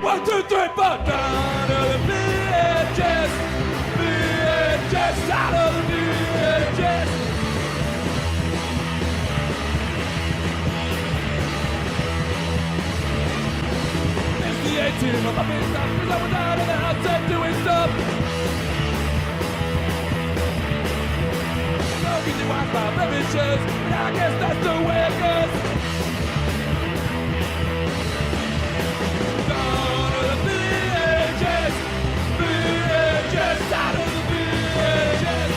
1, 2, 3, 4. Down to the VHS. VHS out of the VHS. It's the 18 of the big stuff. Cause I was out of the house and doing stuff. No easy Wi-Fi blemishes. But I guess that's the way it goes. Down to the VHS. VHS out of the VHS.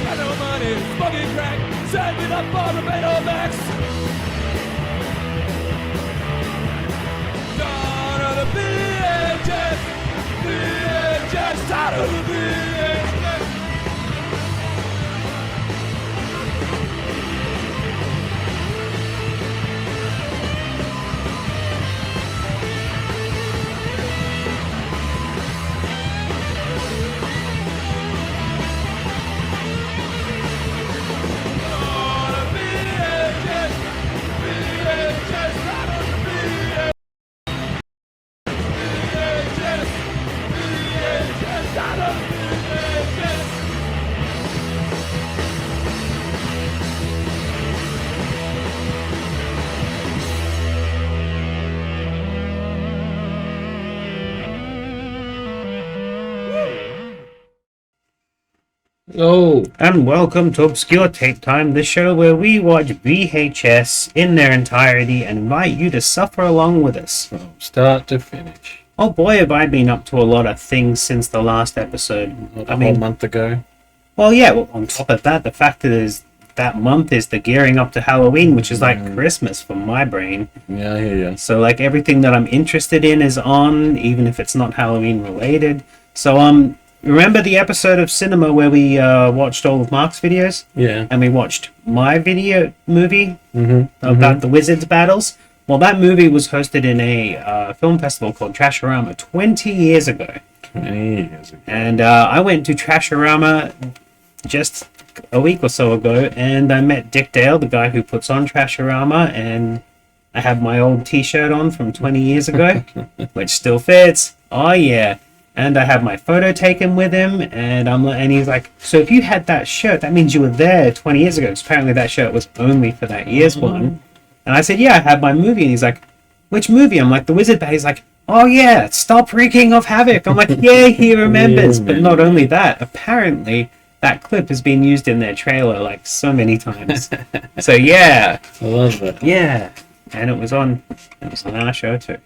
Got no money, smoking crack, saving up for the Betamax. Down to the VHS. VHS out of the VHS. Hello, and welcome to Obscure Tape Time, the show where we watch VHS in their entirety and invite you to suffer along with us. From start to finish. Oh boy, have I been up to a lot of things since the last episode. A whole month ago. Well, yeah, well, on top of that, the fact is that month is the gearing up to Halloween, which is like Christmas for my brain. Yeah, I hear you. So, like, everything that I'm interested in is on, even if it's not Halloween related. So, remember the episode of Cinema where we watched all of Mark's videos? Yeah. And we watched my video movie Mm-hmm. about the Wizards battles? Well, that movie was hosted in a film festival called Trashorama 20 years ago. 20 years ago. And I went to Trashorama just a week or so ago, and I met Dick Dale, the guy who puts on Trashorama, and I have my old t-shirt on from 20 years ago, which still fits. Oh, yeah. And I have my photo taken with him, and he's like, so if you had that shirt, that means you were there 20 years ago. 'Cause apparently that shirt was only for that year's one. And I said, yeah, I had my movie. And he's like, which movie? I'm like, The Wizard Bat. He's like, oh yeah, stop wreaking of havoc. I'm like, yeah, he remembers. But not only that, apparently that clip has been used in their trailer like so many times. So yeah. I love that. Yeah. And it was on our show too.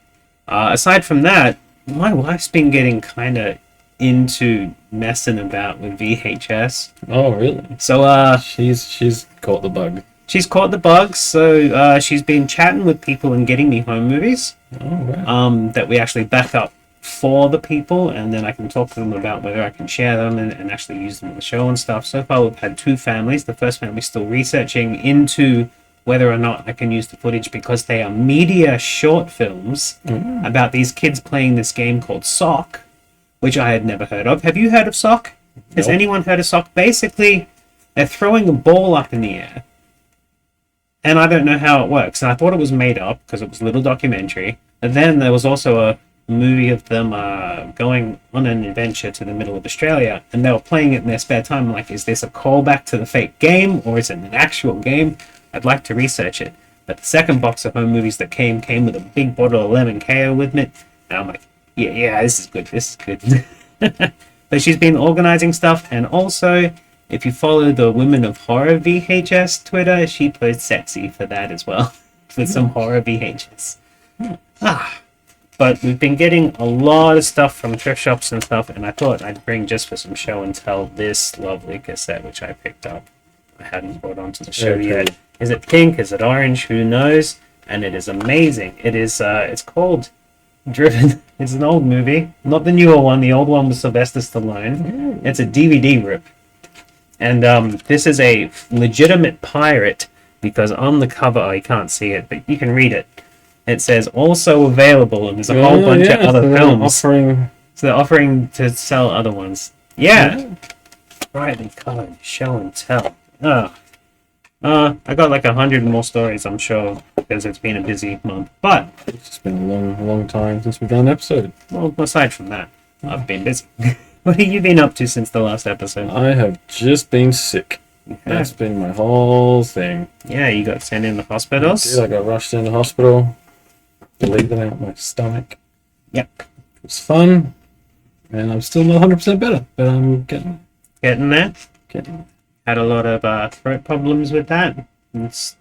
Aside from that, my wife's been getting kind of into messing about with VHS. Oh, really? So She's caught the bug. she's caught the bug. So she's been chatting with people and getting me home movies. Oh, right. That we actually back up for the people, and then I can talk to them about whether I can share them and actually use them on the show and stuff. So far, we've had two families. The first family's still researching into whether or not I can use the footage because they are media short films about these kids playing this game called Sock, which I had never heard of. Have you heard of Sock? Has Nope. anyone heard of Sock? Basically, they're throwing a ball up in the air. And I don't know how it works. And I thought it was made up because it was a little documentary. And then there was also a movie of them going on an adventure to the middle of Australia. And they were playing it in their spare time. I'm like, is this a callback to the fake game? Or is it an actual game? I'd like to research it. But the second box of home movies that came with a big bottle of lemon KO with it. And I'm like, yeah, this is good. This is good. But she's been organizing stuff. And also, if you follow the Women of Horror VHS Twitter, she posed sexy for that as well. With some horror VHS. But we've been getting a lot of stuff from thrift shops and stuff. And I thought I'd bring just for some show and tell this lovely cassette, which I picked up. I hadn't brought onto the show yet. Is it pink? Is it orange? Who knows? And it is amazing. It is. It's called Driven. It's an old movie, not the newer one. The old one was Sylvester Stallone. It's a DVD rip, and this is a legitimate pirate because on the cover, you can't see it, but you can read it. It says also available, and there's a whole bunch of other films. So they're offering to sell other ones. Yeah. Brightly colored show and tell. I got like 100 more stories, I'm sure, because it's been a busy month. But, It's just been a long time since we've done an episode. well, aside from that, I've been busy. What have you been up to since the last episode? I have just been sick. That's been my whole thing. Yeah, you got sent in the hospitals. Dude, I got rushed into hospital, bleeding out my stomach. Yep. It was fun, and I'm still not 100% better, but I'm getting Getting there. there. Had a lot of throat problems with that and stuff.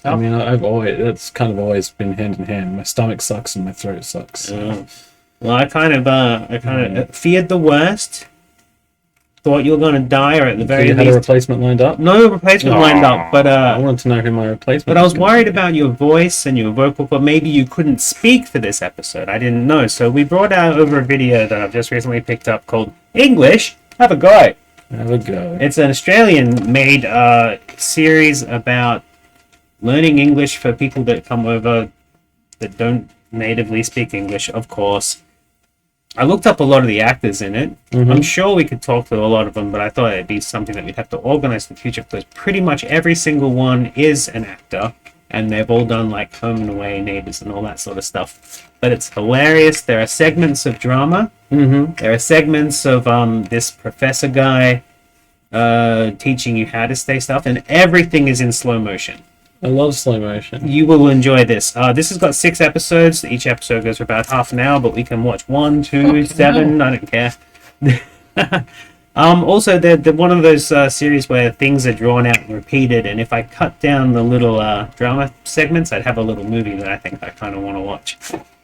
I mean, that's kind of always been hand in hand. My stomach sucks and my throat sucks. Well, I kind of feared the worst. Thought you were going to die, or at the So very you had a least, replacement lined up? no replacement lined up. But I wanted to know who my replacement But I was gonna worried be. about your voice and your vocal, but maybe you couldn't speak for this episode. I didn't know. So we brought out over a video that I've just recently picked up called English. Have a go. Have a go. It's an Australian-made series about learning English for people that come over that don't natively speak English, of course. I looked up a lot of the actors in it. I'm sure we could talk to a lot of them, but I thought it'd be something that we'd have to organize in the future because pretty much every single one is an actor, and they've all done like Home and Away, Neighbours, and all that sort of stuff. But it's hilarious. There are segments of drama. There are segments of this professor guy teaching you how to say stuff, and everything is in slow motion. I love slow motion. You will enjoy this. This has got 6 episodes. Each episode goes for about half an hour, but we can watch 1, 2, 7. I don't care. Also, they're one of those series where things are drawn out and repeated, and if I cut down the little drama segments, I'd have a little movie that I think I kind of want to watch.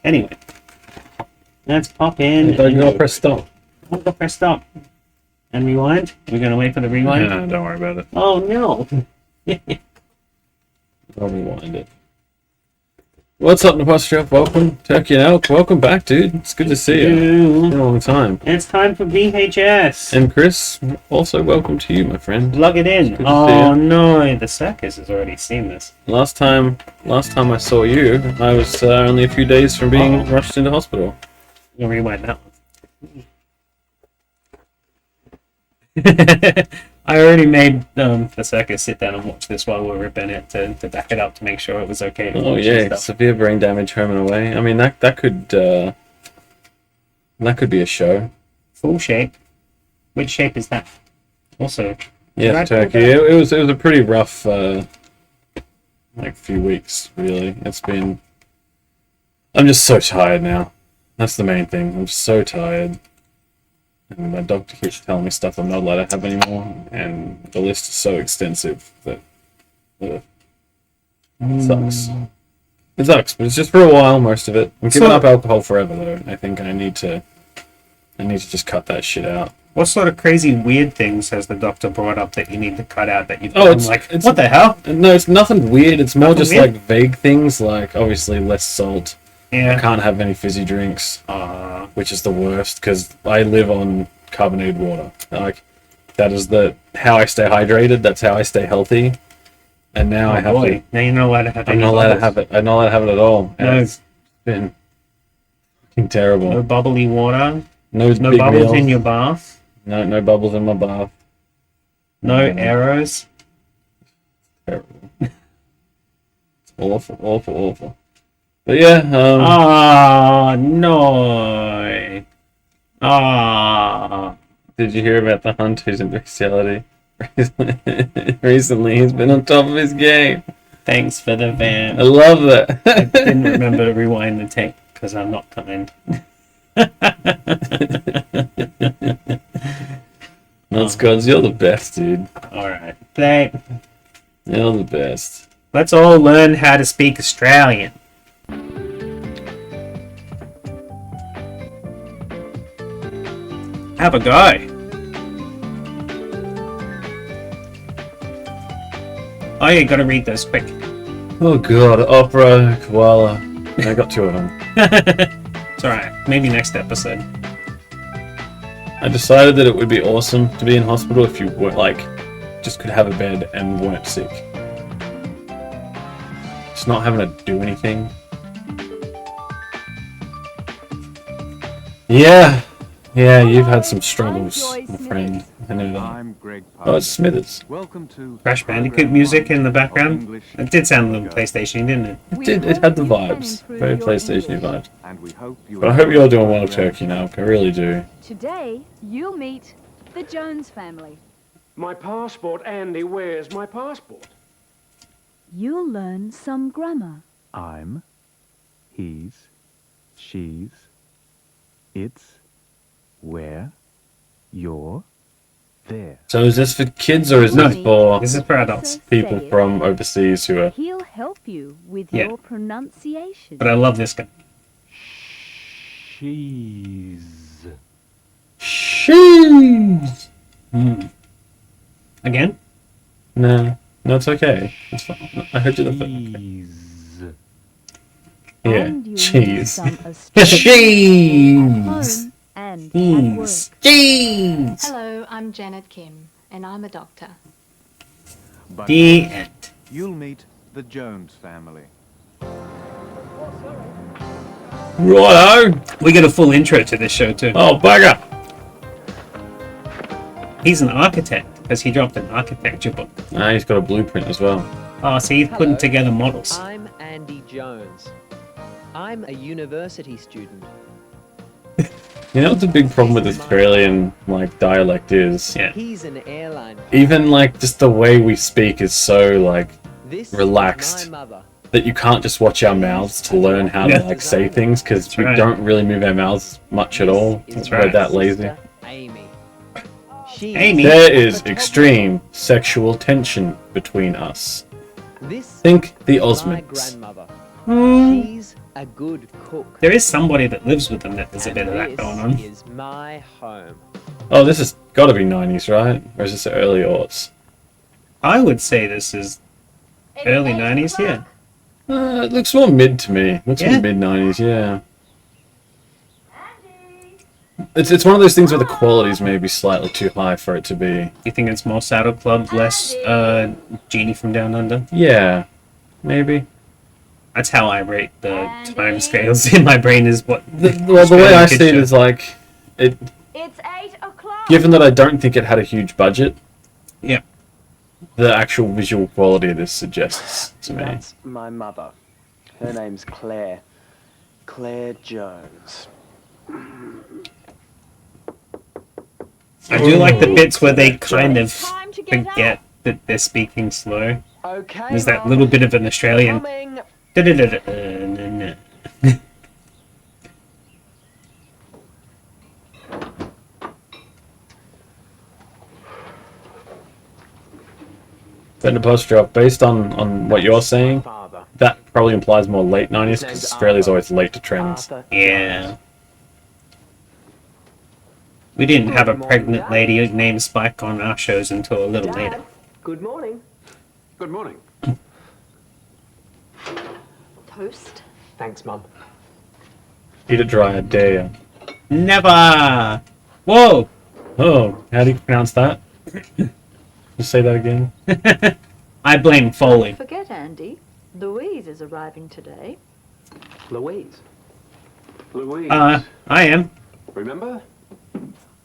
Anyway, let's pop in. I'll press stop. I'll press stop. And rewind. We're going to wait for the rewind. No, don't worry about it. Oh, no. I'll rewind it. What's up, Napostra? Welcome, Turkey and Elk. Welcome back, dude. It's good to see you. It's been a long time. It's time for VHS. And Chris, also welcome to you, my friend. Plug it in. Good to see Oh you. no, the circus has already seen this. Last time I saw you, I was only a few days from being rushed into hospital. I'm gonna rewind that one. I already made the circus sit down and watch this while we were ripping it to back it up to make sure it was okay to Oh watch yeah, and stuff. severe brain damage, home and away. I mean that could be a show. Full shape. Which shape is that? Also, Yeah, Right, Turkey. okay. It was a pretty rough few weeks, really. I'm just so tired now. That's the main thing. I'm so tired. And my doctor keeps telling me stuff I'm not allowed to have anymore, and the list is so extensive that it sucks. It sucks, but it's just for a while, most of it. I'm giving So- up alcohol forever, though. I think I need to just cut that shit out. what sort of crazy weird things has the doctor brought up that you need to cut out that you've Oh, done? it's- Like, it's- what the hell? No, it's nothing weird. It's more Nothing just weird? like vague things, like obviously less salt. I Yeah. can't have any fizzy drinks, which is the worst because I live on carbonated water. Like that is how I stay hydrated. That's how I stay healthy. And now I have to. Now you're not allowed to have I'm any not allowed to bubbles. have it. I'm not allowed to have it at all. And No. it's been fucking terrible. No bubbly water. No, No big bubbles meals. in your bath. No bubbles in my bath. No arrows. Terrible. It's awful. But yeah, Ah, no. Ah. did you hear about the Hunters in bestiality? Recently, he's been on top of his game. Thanks for the I van. love that. I didn't remember to rewind the tape because I'm not kind. Nuts Gods, you're the best, dude. Alright. You're the best. Let's all learn how to speak Australian. Have a go. Oh, you gotta read those quick. Oh god, opera, koala. I got 2 of them. It's alright. Maybe next episode. I decided that it would be awesome to be in hospital if you were just could have a bed and weren't sick. Just not having to do anything. Yeah, you've had some struggles, my friend. and everything. I'm Greg Oh, Parker. it's Smithers. Welcome to Crash Bandicoot Program music 1 in the of background. English It did sound a little Go. PlayStation, didn't it? It did. It had the vibes. Very PlayStation vibes. And we hope you But I hope enjoy you're the doing well with program. Turkey now. I really do. Today, you'll meet the Jones family. My passport, Andy, where's my passport? You'll learn some grammar. I'm, he's, she's, it's, where, you're, there. So is this for kids or is No. this for This is for adults. people from overseas who are... He'll help you with Yeah. your pronunciation. But I love this guy. She's. She's... Again? No. No, it's okay. It's fine. I heard you the first. She's. Yeah. And you'll need Cheese. some Australian Cheese. home and at work. Cheese. Cheese. Hello, I'm Janet Kim, and I'm a doctor. But The end. you'll meet the Jones family. Righto. We get a full intro to this show too. Oh, bugger. He's an architect because he dropped an architecture book. Ah, he's got a blueprint as well. Oh, so he's putting Hello. together models. I'm Andy Jones. I'm a university student. You know what the big problem with Australian like dialect is? Yeah. He's an airline. Even like just the way we speak is so like This Relaxed. is my mother. that you can't just watch our mouths to learn how Yeah. to like say things because That's we right. don't really move our mouths much at all. This is That's We're right. that lazy. sister, Amy. She's Amy. There a is photographer. extreme sexual tension between us. This Think the is my Osmonds. grandmother. Hmm. She's a good cook. There is somebody that lives with them that there's a And bit of that this going on. is my home. Oh, this has got to be 90s, right? Or is this early aughts? I would say this is early 90s, yeah. It looks more mid to me. Looks Yeah. more mid 90s, yeah. It's one of those things where the quality's maybe slightly too high for it to be. You think it's more Saddle Club, less Genie from Down Under? Yeah, maybe. That's how I rate the time scales in my brain is what... Well, the way I Kids see it show. is like, it. It's 8 o'clock. Given that I don't think it had a huge budget, Yeah. the actual visual quality of this suggests to me. That's my mother. Her name's Claire. Claire Jones. I do like the bits where they Sure. kind of Time to get forget that they're speaking slow. Okay. There's that little bit of an Australian... Coming. da-da-da-da-da-da-da. Then the post drop, based on what you're saying, Father. that probably implies more late 90s His because name's Australia's Arthur. always late to trends. Arthur Yeah. Jones. We didn't have a pregnant lady named Spike on our shows until a little later. Dad, good morning. Good morning. Toast. Thanks, Mum. Eat it dry, I dare ya. Never! Whoa! Oh, how do you pronounce that? Just say that again. I blame Foley. Forget Andy. Louise is arriving today. Louise. Louise. I am. Remember?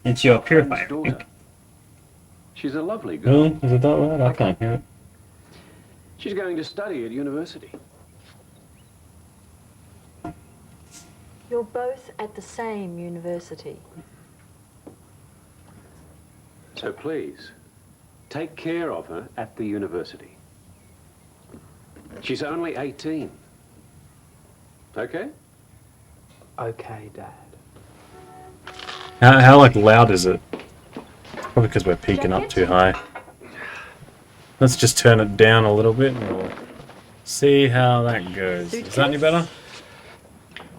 It's your Friend's purifier. daughter. She's a lovely girl. Oh, is it that word? I can't hear it. She's going to study at university. You're both at the same university. So please, take care of her at the university. She's only 18. Okay? Okay, Dad. How like loud is it? Probably because we're peaking up too high. Let's just turn it down a little bit and we'll see how that goes. Is that any better?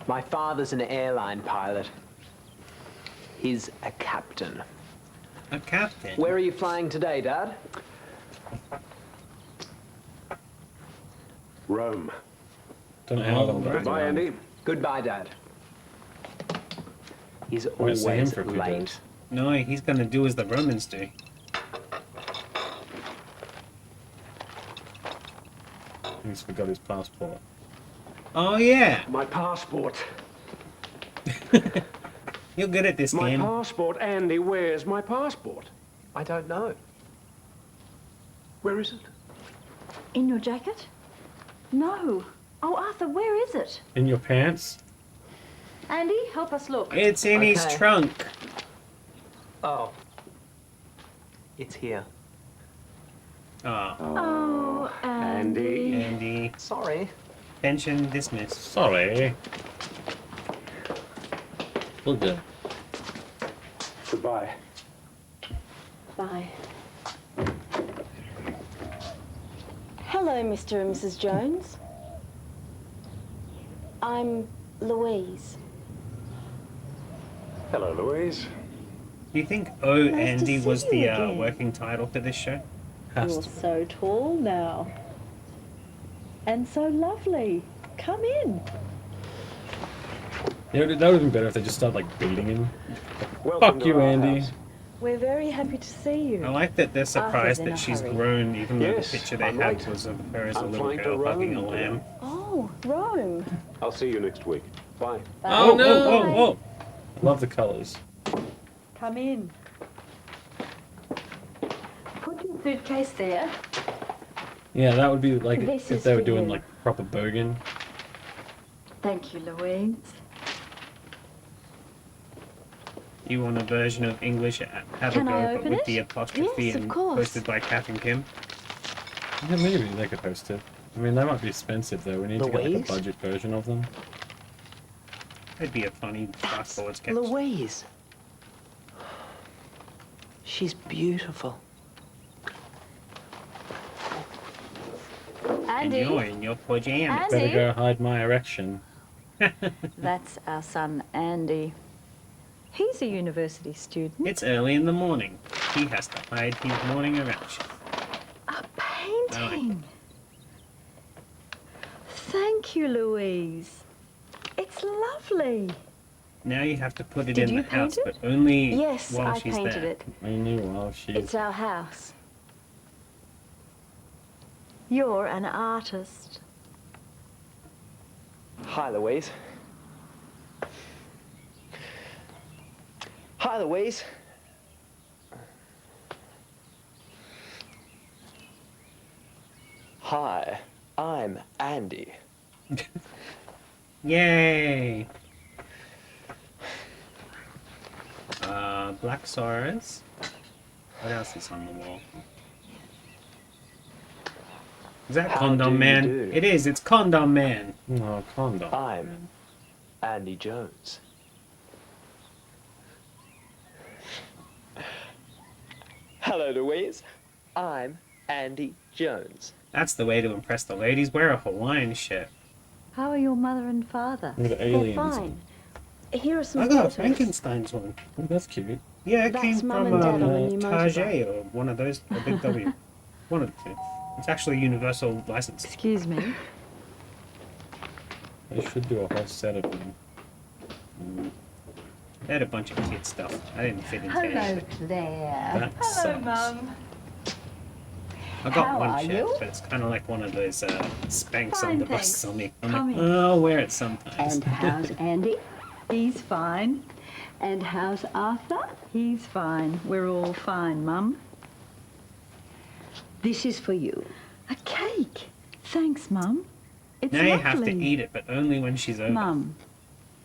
My father's an airline pilot. He's a captain. A captain. Where are you flying today, Dad? Rome. Don't know how right. Goodbye, Andy. Goodbye, Dad. He's Won't see him always for a few late. days. No, he's gonna do as the Romans do. He's forgot his passport. Oh yeah! My passport. You're good at this My game. passport, Andy. Where's my passport? I don't know. Where is it? In your jacket? No. Oh, Arthur, where is it? In your pants? Andy, help us look. It's in his Okay. trunk. Oh. It's here. Oh, Oh, Andy. Andy. Sorry. Pension dismissed. Sorry. Well, good. Goodbye. Bye. Hello, Mr. and Mrs. Jones. I'm Louise. Hello, Louise. Do you think Oh Nice to Andy see was you the again. working title for this show? Has You're to be. so tall now. And so lovely. Come in. Yeah, that would have been better if they just started like beating him. Welcome Fuck you, to our Andy. house. We're very happy to see you. I like that they're surprised in that a she's hurry. grown, even though Yes, the picture they I'm had late. was of her as a I'm little flying to girl hugging a Rome today. lamb. Oh, Rome. I'll see you next week. Bye. Oh, no! Oh, oh, I love the colours. Come in. Put your suitcase there. Yeah, that would be like This if is they were for doing you. like proper Bergen. Thank you, Louise. You want a version of English How to Can I Go, but open with it? the apostrophe Yes, of and course. hosted by Kath and Kim? Yeah, maybe they could host it. I mean, they might be expensive though. We need to get like Louise? a budget version of them. That'd be a funny fast That's forward sketch. Louise. She's beautiful. And Andy, you're in your pajamas. Andy? Better go hide my erection. that's our son, Andy. He's a university student. It's early in the morning. He has to hide his morning erection. A painting. Thank you, Louise. It's lovely. Now you have to put it Did in you the house, paint it? but only Yes, while I she's painted there. it. Only while she's. It's our house. You're an artist. Hi, Louise. Hi, Louise. Hi, I'm Andy. Yay! Black Saurus. What else is on the wall? Is that How Condom do you Man? do? It is, it's Condom Man. No, condom. I'm Andy Jones. Hello, Louise. I'm Andy Jones. That's the way to impress the ladies. Wear a Hawaiian shirt. How are your mother and father? With They're aliens. fine. Here are some I got photos. Frankenstein's one. Oh, that's cute. Yeah, it That's came Mum from and Dad on the new Target or one of those, or Big W. One of the two. It's actually a universal license. Excuse me. They should do a whole set of them. They had a bunch of kid stuff. I didn't fit into Hello, anything. Claire. That sucks. Mum. I got How one are shirt, you? but it's kind of like one of those Spanx Fine, on the thanks. bus on me. I'm Come like, in. oh, I'll wear it sometimes. And how's Andy? He's fine. And how's Arthur? He's fine. We're all fine, Mum. This is for you. A cake. Thanks, Mum. It's Now lovely. you have to eat it, but only when she's over. Mum,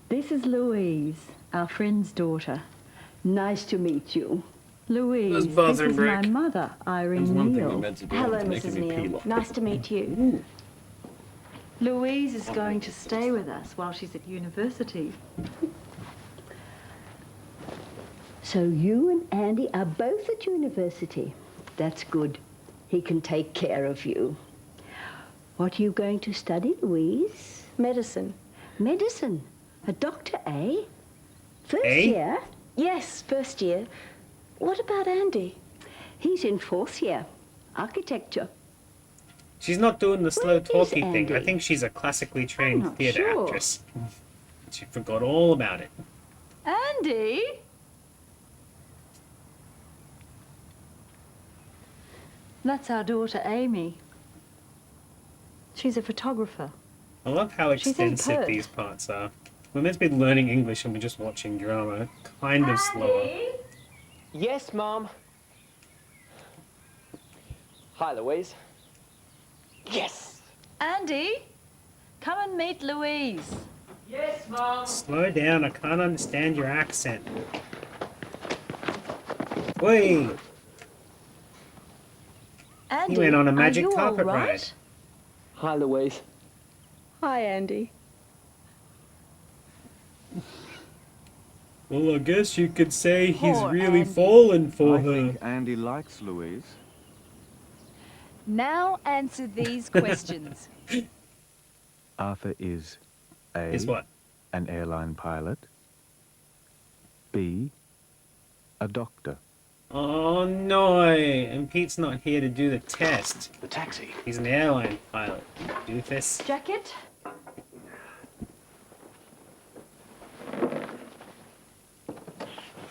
this is Louise, our friend's daughter. Nice to meet you. Louise, Those this bathroom is break. my mother, There's Irene one thing we're Neal. meant to do. Hello, it's making Mrs. me pee Neal. lots. Nice to meet you. Louise is going to stay with us while she's at university. So you and Andy are both at university. That's good. He can take care of you. What are you going to study, Louise? Medicine. Medicine. A doctor, eh? First Eh? year? Yes, first year. What about Andy? He's in fourth year. Architecture. She's not doing the slow Where is talky thing. I Andy? think she's a classically trained not theatre sure. actress. She forgot all about it. Andy? That's our daughter, Amy. She's a photographer. I love how She's in extensive Perth. these parts are. We're meant to be learning English and we're just watching drama. Kind of slower. Yes, Mom. Hi, Louise. Yes! Andy, come and meet Louise. Yes, Mum. Slow down, I can't understand your accent. Wait, Andy, he went on a are magic you carpet all right? ride. Hi, Louise. Hi, Andy. Well, I guess you could say he's Poor really Andy. fallen for I her. think Andy likes Louise. Now answer these questions. Arthur is A. Is what? An airline pilot. B. A doctor. Oh no! And Pete's not here to do the test. The taxi. He's an airline pilot. Doofus. Jacket?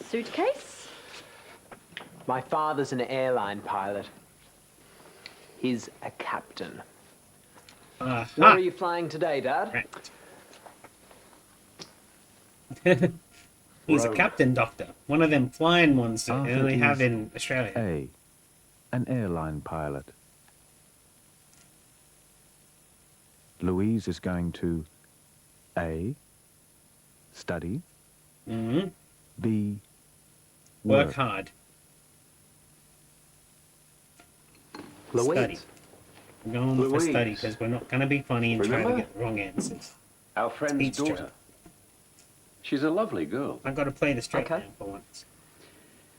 Suitcase? My father's an airline pilot. He's a captain. Where are you flying today, Dad? Right. He's a captain doctor. One of them flying ones that they Arthur only have is in Australia. A. An airline pilot. Louise is going to A. Study. Mm-hmm. B. Work hard. Louise. Study. We're going for Louise. study because we're not going to be funny and try to Remember? get the wrong answers. Our friend's Speech daughter. joke. She's a lovely girl. I've got to play the straight Okay. man for once.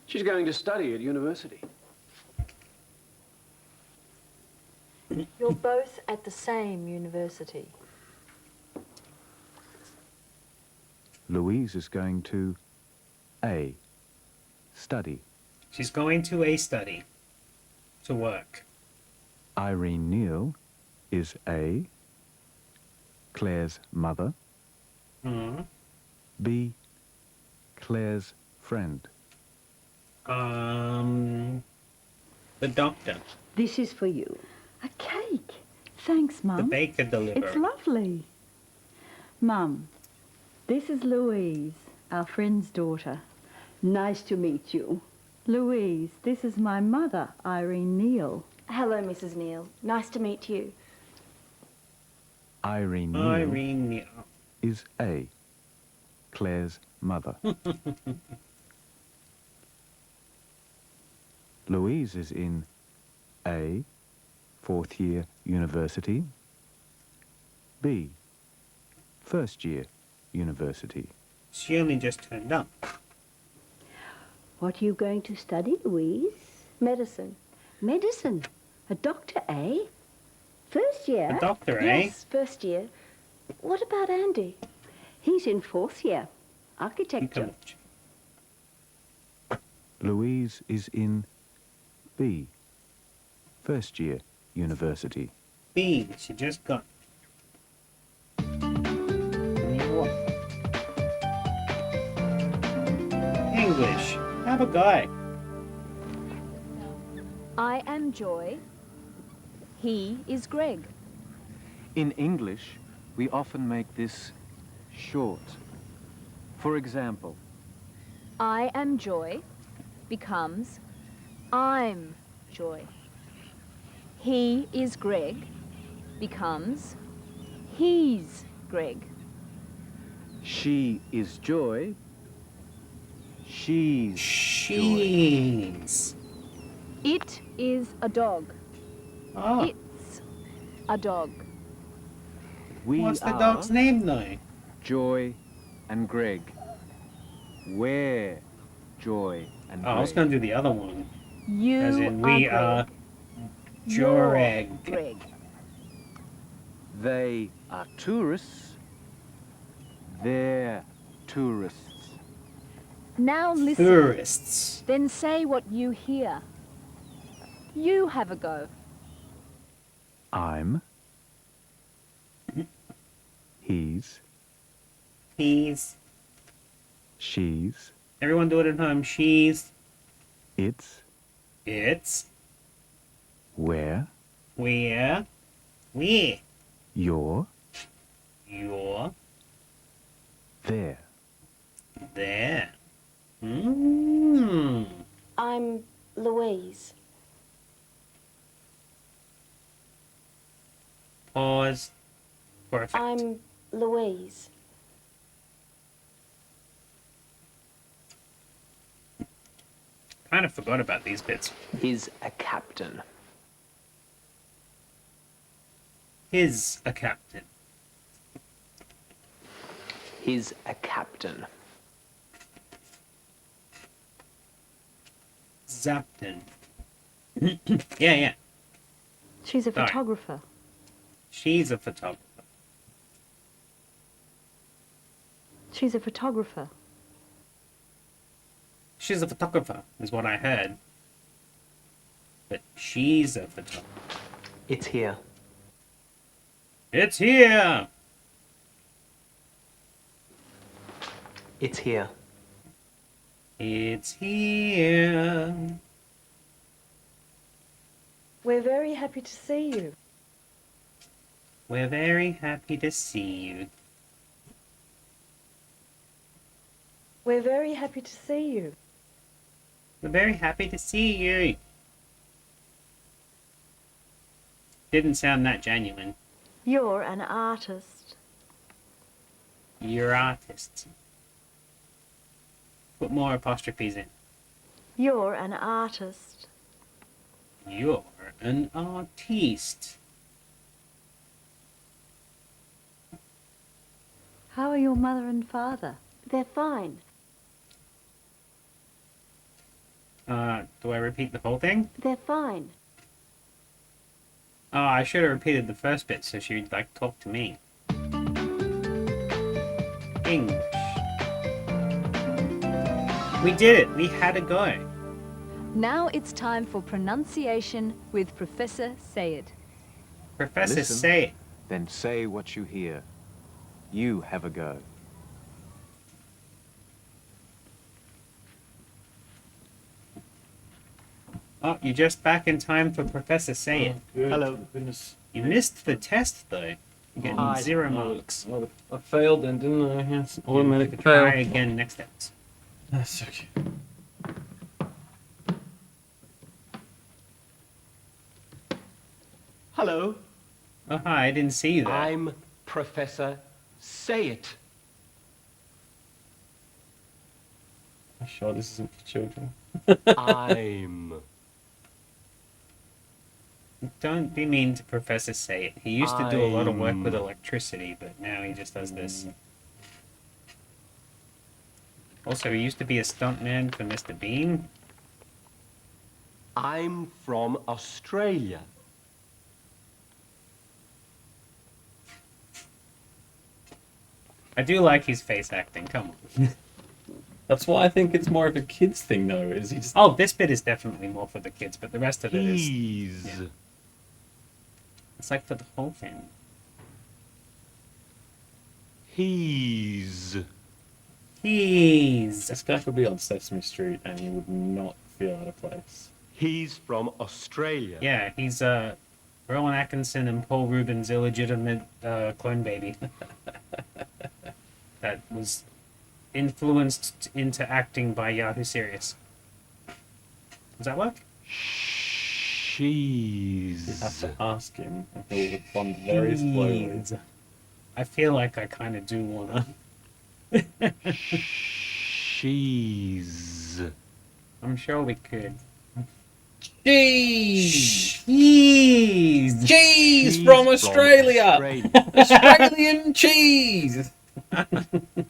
She's going to study at university. You're both at the same university. Louise is going to A. Study. She's going to a study. To work. Irene Neal is A. Claire's mother. Mm-hmm. B. Claire's friend. The doctor. This is for you. A cake. Thanks, The Mum. baker deliverer. It's lovely. Mum, this is Louise, our friend's daughter. Nice to meet you. Louise, this is my mother, Irene Neal. Hello, Mrs. Neal. Nice to meet you. Irene Neal Irene Neal. is A. Claire's mother. Louise is in A. Fourth year university. B. First year university. She only just turned up. What are you going to study, Louise? Medicine. Medicine. A doctor, eh? First year? A doctor, eh? Yes, first year. What about Andy? He's in fourth year. You Architecture. can watch. Louise is in B. First year university. B. She just got. English. Have a guy. I am Joy. He is Greg. In English, we often make this short. For example, I am Joy becomes I'm Joy. He is Greg becomes he's Greg. she is Joy. She's She's. It is a dog. Oh, It's a dog. We what's the are dog's name though? Joy and Greg. We're Joy and Oh, I was Greg. going to do the other one. You As in, we are are Greg. Joreg. You're Greg. They are tourists. They're tourists. Now listen. Tourists. Then say what you hear. You have a go. I'm. He's. He's. She's. Everyone do it at home. She's. It's. It's. Where. Where. Where. You're. You're. There. There. Hmm. I'm Louise. Pause. Perfect. I'm Louise. Kind of forgot about these bits. He's a captain. He's a captain. He's a captain. Zapton. Yeah. She's a Sorry. photographer. She's a photographer. She's a photographer. She's a photographer, is what I heard. But she's a photographer. It's here. It's here! It's here. It's here. We're very happy to see you. We're very happy to see you. We're very happy to see you. We're very happy to see you. Didn't sound that genuine. You're an artist. You're artists. Put more apostrophes in. You're an artist. You're an artiste. How are your mother and father? They're fine. Do I repeat the whole thing? They're fine. Oh, I should have repeated the first bit so she'd, like, talk to me. English. We did it! We had a go. Now it's time for pronunciation with Professor Sayed. Professor Listen, Say. Then say what you hear. You have a go. Oh, you're just back in time for Professor Say It. Hello. Goodness. You missed the test, though. You're getting Hi. 0 marks. Well, I failed then, didn't I? Yes. Automatic Try fail. again next episode. That's okay. Hello, Oh, hi, I didn't see you there. I'm Professor Say It. I'm sure this isn't for children. I'm. Don't be mean to Professor Say It. He used to do a lot of work with electricity, but now he just does this. Also, he used to be a stuntman for Mr. Bean. I'm from Australia. I do like his face acting, come on. That's why I think it's more of a kids thing, though. Is he just... Oh, this bit is definitely more for the kids, but the rest of it is... He's. yeah. It's like for the whole family. He's. He's... This guy could be on Sesame Street and he would not feel out of place. He's from Australia. Yeah, he's Rowan Atkinson and Paul Rubens' illegitimate clone baby. That was influenced into acting by Yahoo Serious. Does that work? You She's. have to ask him and he'll respond very slowly. He's- I feel like I kind of do wanna. She's. I'm sure we could. Cheese! Cheese! Cheese She's from Australia! Australia. Australian cheese!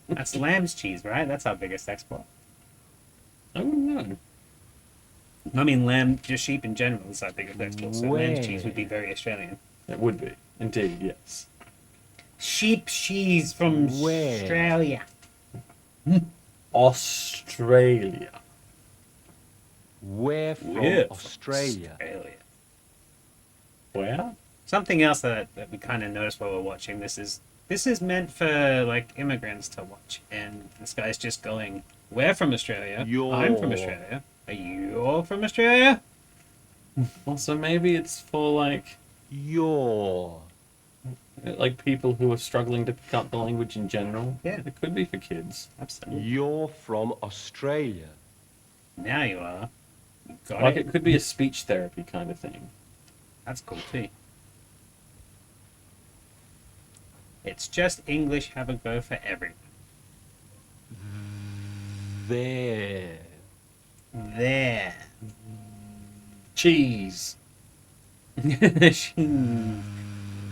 That's lamb's cheese, right? That's our biggest export. I wouldn't know. I mean, lamb, just sheep in general is our biggest export, so lamb's Where? cheese would be very Australian. It would be. Indeed, yes. Sheep cheese from Where? Australia. Australia. We're from We're from Australia. Australia. Where? Something else that we kind of noticed while we're watching this is meant for like immigrants to watch, and this guy's just going, "We're from Australia. I'm from Australia. Are you all from Australia?" Also, maybe it's for You're. like people who are struggling to pick up the language in general. Yeah. It could be for kids. Absolutely. You're from Australia. Now you are. Got Like it. it could be a speech therapy kind of thing. That's cool too. It's just English. Have a go for everyone. There. There. Cheese. Cheese.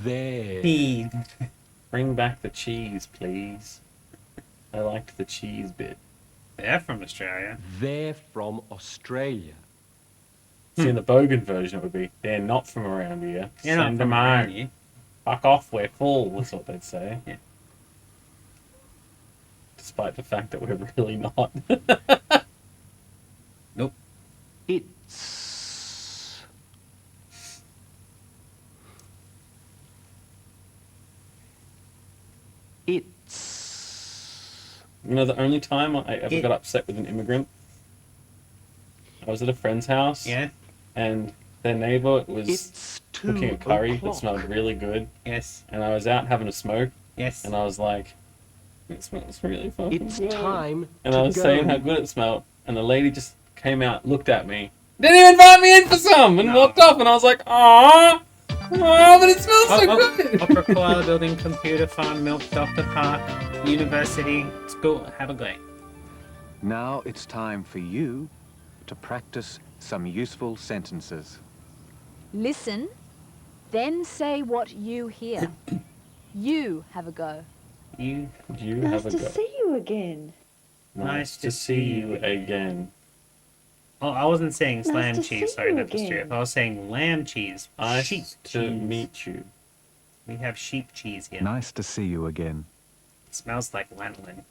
There. Cheese. Bring back the cheese, please. I liked the cheese bit. They're from Australia. They're from Australia. See, in the Bogan version, it would be, they're not from around here. They're not Send from them around out. here. Fuck off, we're full, that's what they'd say. Yeah. Despite the fact that we're really not. Nope. It's. It's. You know, the only time I ever It- got upset with an immigrant, I was at a friend's house, Yeah. and their neighbor was It's cooking a 2 curry that o'clock. smelled really good, Yes. and I was out having a smoke, Yes. and I was like, it smells really fucking It's good. time And to I was go. saying how good it smelled, and the lady just came out, looked at me, didn't even invite me in for some, and walked off, and I was like, aww, but it smells so good. Opera Koala Building, Computer Farm, Milk, Doctor Park, University, School. Have a great. Now it's time for you to practice some useful sentences. Listen, then say what you hear. You have a go. You. You Nice have a to go. see you again. Nice to see you again. Oh, I wasn't saying Nice slam to cheese. see Sorry, you that was again. strip. I was saying lamb cheese. Nice Sheep to cheese. meet you. We have sheep cheese here. Nice to see you again. It smells like lanolin.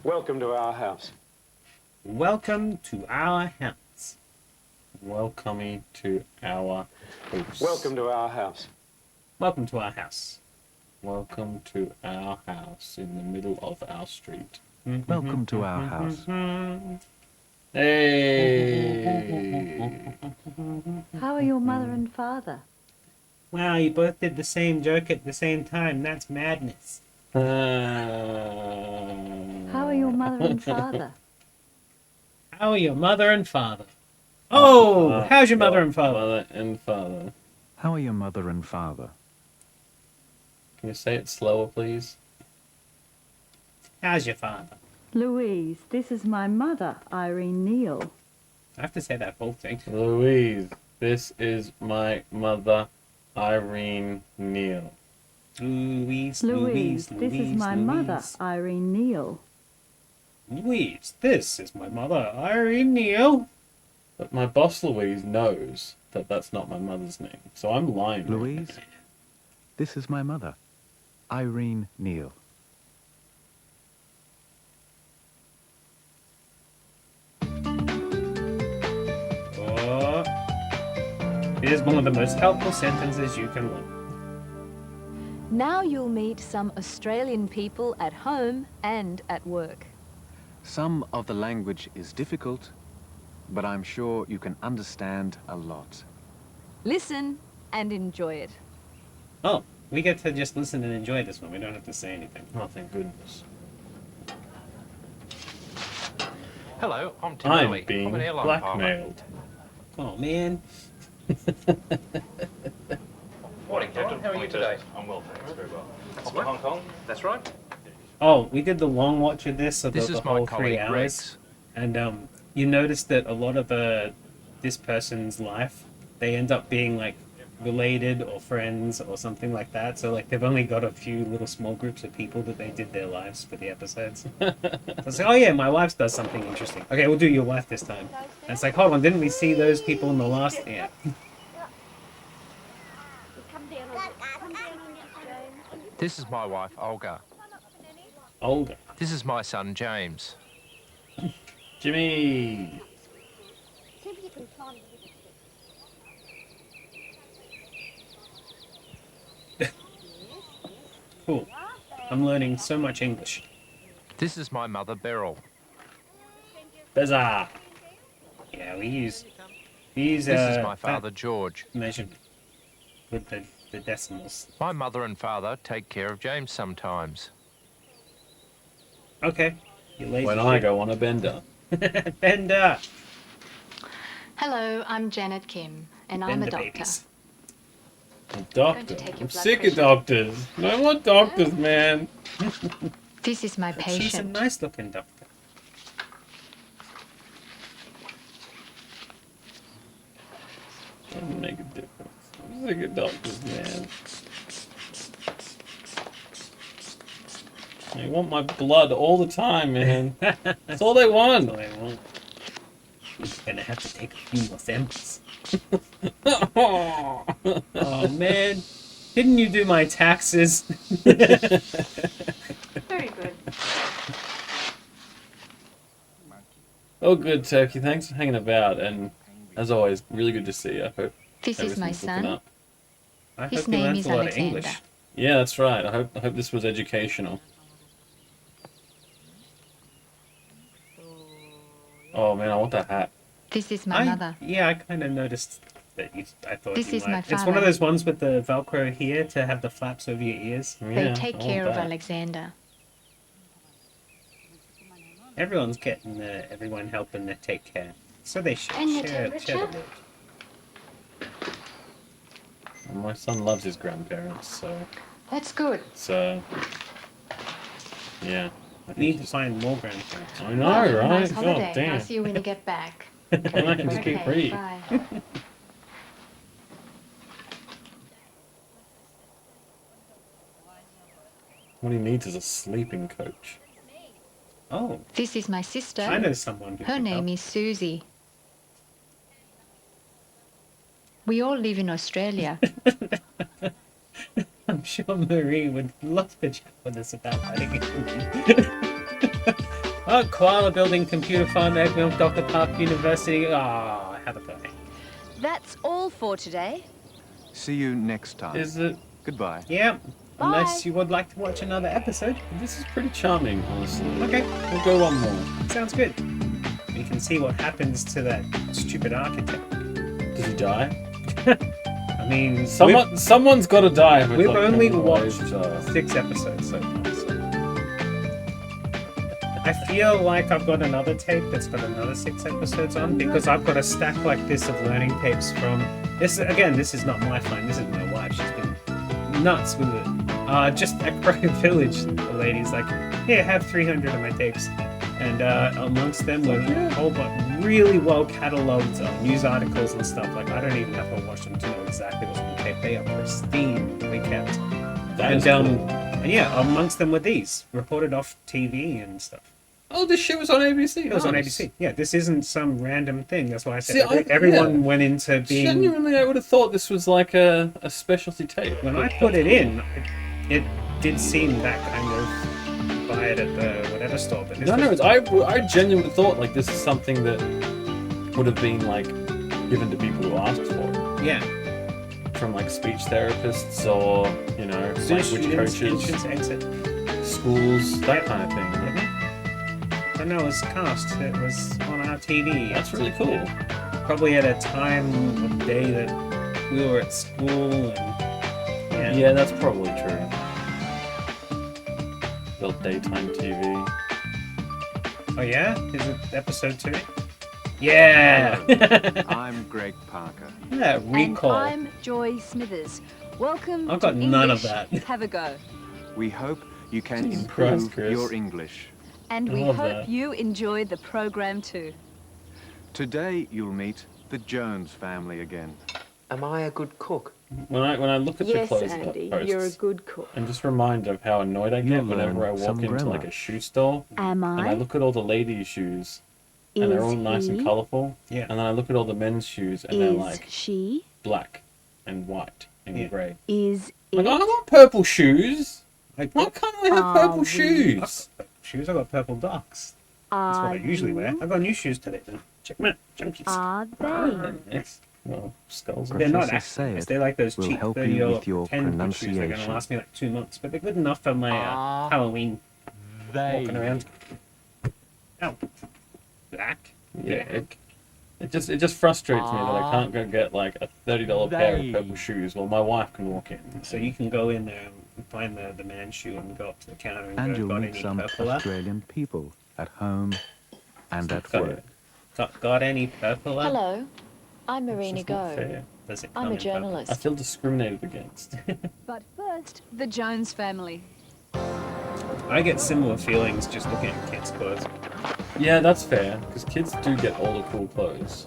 Welcome to our house. Welcome to our house. Welcoming to our house. Welcome to our house. Welcome to our house. Welcome to our house in the middle of our street. Welcome to our house. Hey! How are your mother and father? Wow, you both did the same joke at the same time. That's madness. How are your mother and father? How are your mother and father? Oh, how's your mother and father? Mother and father. How are your mother and father? Can you say it slower, please? How's your father? Louise, this is my mother, Irene Neal. I have to say that whole thing. Louise, this is my mother, Irene Neal. Louise, Louise, this is my mother, Irene Neal. Louise, this is my mother, Irene Neal. But my boss Louise knows that that's not my mother's name, so I'm lying. Louise, this is my mother, Irene Neal. Oh, it is one of the most helpful sentences you can learn. Now you'll meet some Australian people at home and at work. Some of the language is difficult, but I'm sure you can understand a lot. Listen and enjoy it. Oh, we get to just listen and enjoy this one. We don't have to say anything. Oh, thank goodness. Hello, I'm Tim I'm Lilly. being I'm an airline blackmailed. Oh, man. Morning, Captain. How are you today? I'm well, thanks. Very well. Off to Hong Kong? That's right. Oh, we did the long watch of this, so This the is my whole 3 colleague, hours. Rex. And you notice that a lot of this person's life, they end up being like related or friends or something like that. So like they've only got a few little small groups of people that they did their lives for the episodes. So it's like, oh yeah, my wife does something interesting. Okay, we'll do your wife this time. And it's like, hold on, didn't we see those people in the last? Yeah. This is my wife, Olga. Olga. This is my son, James. Jimmy! Cool. I'm learning so much English. This is my mother, Beryl. Bizarre. Yeah, we use This is my father, that George. measured with the decimals. My mother and father take care of James sometimes. Okay. You lazy When I shit. go on a bender. Bender. Hello, I'm Janet Kim, and I'm Bender a doctor. babies. Doctor. I'm sick of doctors. I want doctors, man. This is my But she's a patient. nice looking doctor. Doesn't make a difference. I'm sick of doctors, man. They want my blood all the time, man. That's all they want. That's all I want. You're gonna have to take a few more samples. Oh man, didn't you do my taxes? Very good. Oh, good, Turkey. Thanks for hanging about, and as always, really good to see you. I hope This is my everything's looking son. up. I His hope you name learned is a lot of Alexander. English. Yeah, that's right. I hope this was educational. Oh man, I want that hat. This is my mother. Yeah, I kind of noticed that you. I thought This you is might. my It's one father. of those ones with the Velcro here to have the flaps over your ears. They take care of Alexander. Everyone's getting everyone helping to take care, so they should And your share the temperature? load. And my son loves his grandparents, so That's good. it's yeah. I think Need to find more grandparents. I know, Well, right? Nice God holiday. damn. I'll see you when you get back. And I can just keep Okay, free. bye. What he needs is a sleeping coach. Oh, This is my sister. I know someone who Her can name help. is Susie. We all live in Australia. I'm sure Marie would love to chat with us about that again. Oh, Koala Building, Computer Farm, Egg Milk, Dr. Park University. Ah, have a go. That's all for today. See you next time. Is it? Goodbye. Yeah, Bye. unless you would like to watch another episode. This is pretty charming, honestly. Okay, We'll go one more. sounds good. We can see what happens to that stupid architect. Does he die? I mean, Someone's got to die. We've only watched watched 6 episodes so far. So. I feel like I've got another tape that's got another 6 episodes on because I've got a stack like this of learning tapes from this. Again, this is not my find. This is my wife. She's been nuts with it. Just at Crow Village, the lady's like, "Here, have 300 of my tapes," and amongst them were a whole bunch really well catalogued news articles and stuff. Like I don't even have to watch them to know exactly what's on the tape. They are pristinely kept. And yeah, amongst them were these reported off TV and stuff. Oh, this shit was on ABC. It was on Nice. ABC. Yeah, this isn't some random thing. That's why I said See, everyone yeah. went into being. Genuinely, I would have thought this was like a specialty tape. When I put it in, it did seem that kind of buy it at the whatever store. But this was- I genuinely thought like this is something that would have been like given to people who asked for it. Yeah. From like speech therapists or language Students, coaches, entrance, exit. schools, that kind of thing. But no, it was cast. It was on our TV. That's really cool. Probably at a time of day that we were at school and Yeah, that's probably true. Built daytime TV. Oh yeah? Is it episode 2? Yeah! I'm Greg Parker. Yeah, recall. And I'm Joy Smithers. Welcome I've got to none of English. that. Have a go. We hope you can Jesus improve Christ, Chris. your English. And I we love hope that. you enjoyed the program too. Today you'll meet the Jones family again. Am I a good cook? When I look at Yes, the clothes Andy, posts, you're a good cook. I'm just reminded of how annoyed I get You'll whenever I learn walk some into grammar. like a shoe store Am and I I? look at all the ladies' shoes and they're all Is nice and he? colourful. Yeah. And then I look at all the men's shoes and they're Is like she? black and white and Yeah. grey. Is Like, it? I want purple shoes. I Why got can't I have Are purple we- shoes? shoes. I got purple ducks. That's what I usually wear. I got new shoes today. Then check them out. Junkies. Are they? Yes. Well, skulls. They're not Professor actually. Sayed They're like those will cheap help you $30 with your 10 shoes. They're going to pronunciation. last me like 2 months, but they're good enough for my Halloween walking around. Oh, black. Yeah. It just frustrates me that I can't go get like a $30 pair of purple shoes while my wife can walk in. So you can go in there and find the man's shoe and go up to the counter and, And go, you'll got meet any some purple up? Australian people at home and at Got work. Got any purple up? Hello, I'm Marina It's just not Go. fair. does it I'm come a in journalist. I feel discriminated against. But first, the Jones family. I get similar feelings just looking at kids' clothes. Yeah, that's fair, because kids do get all the cool clothes.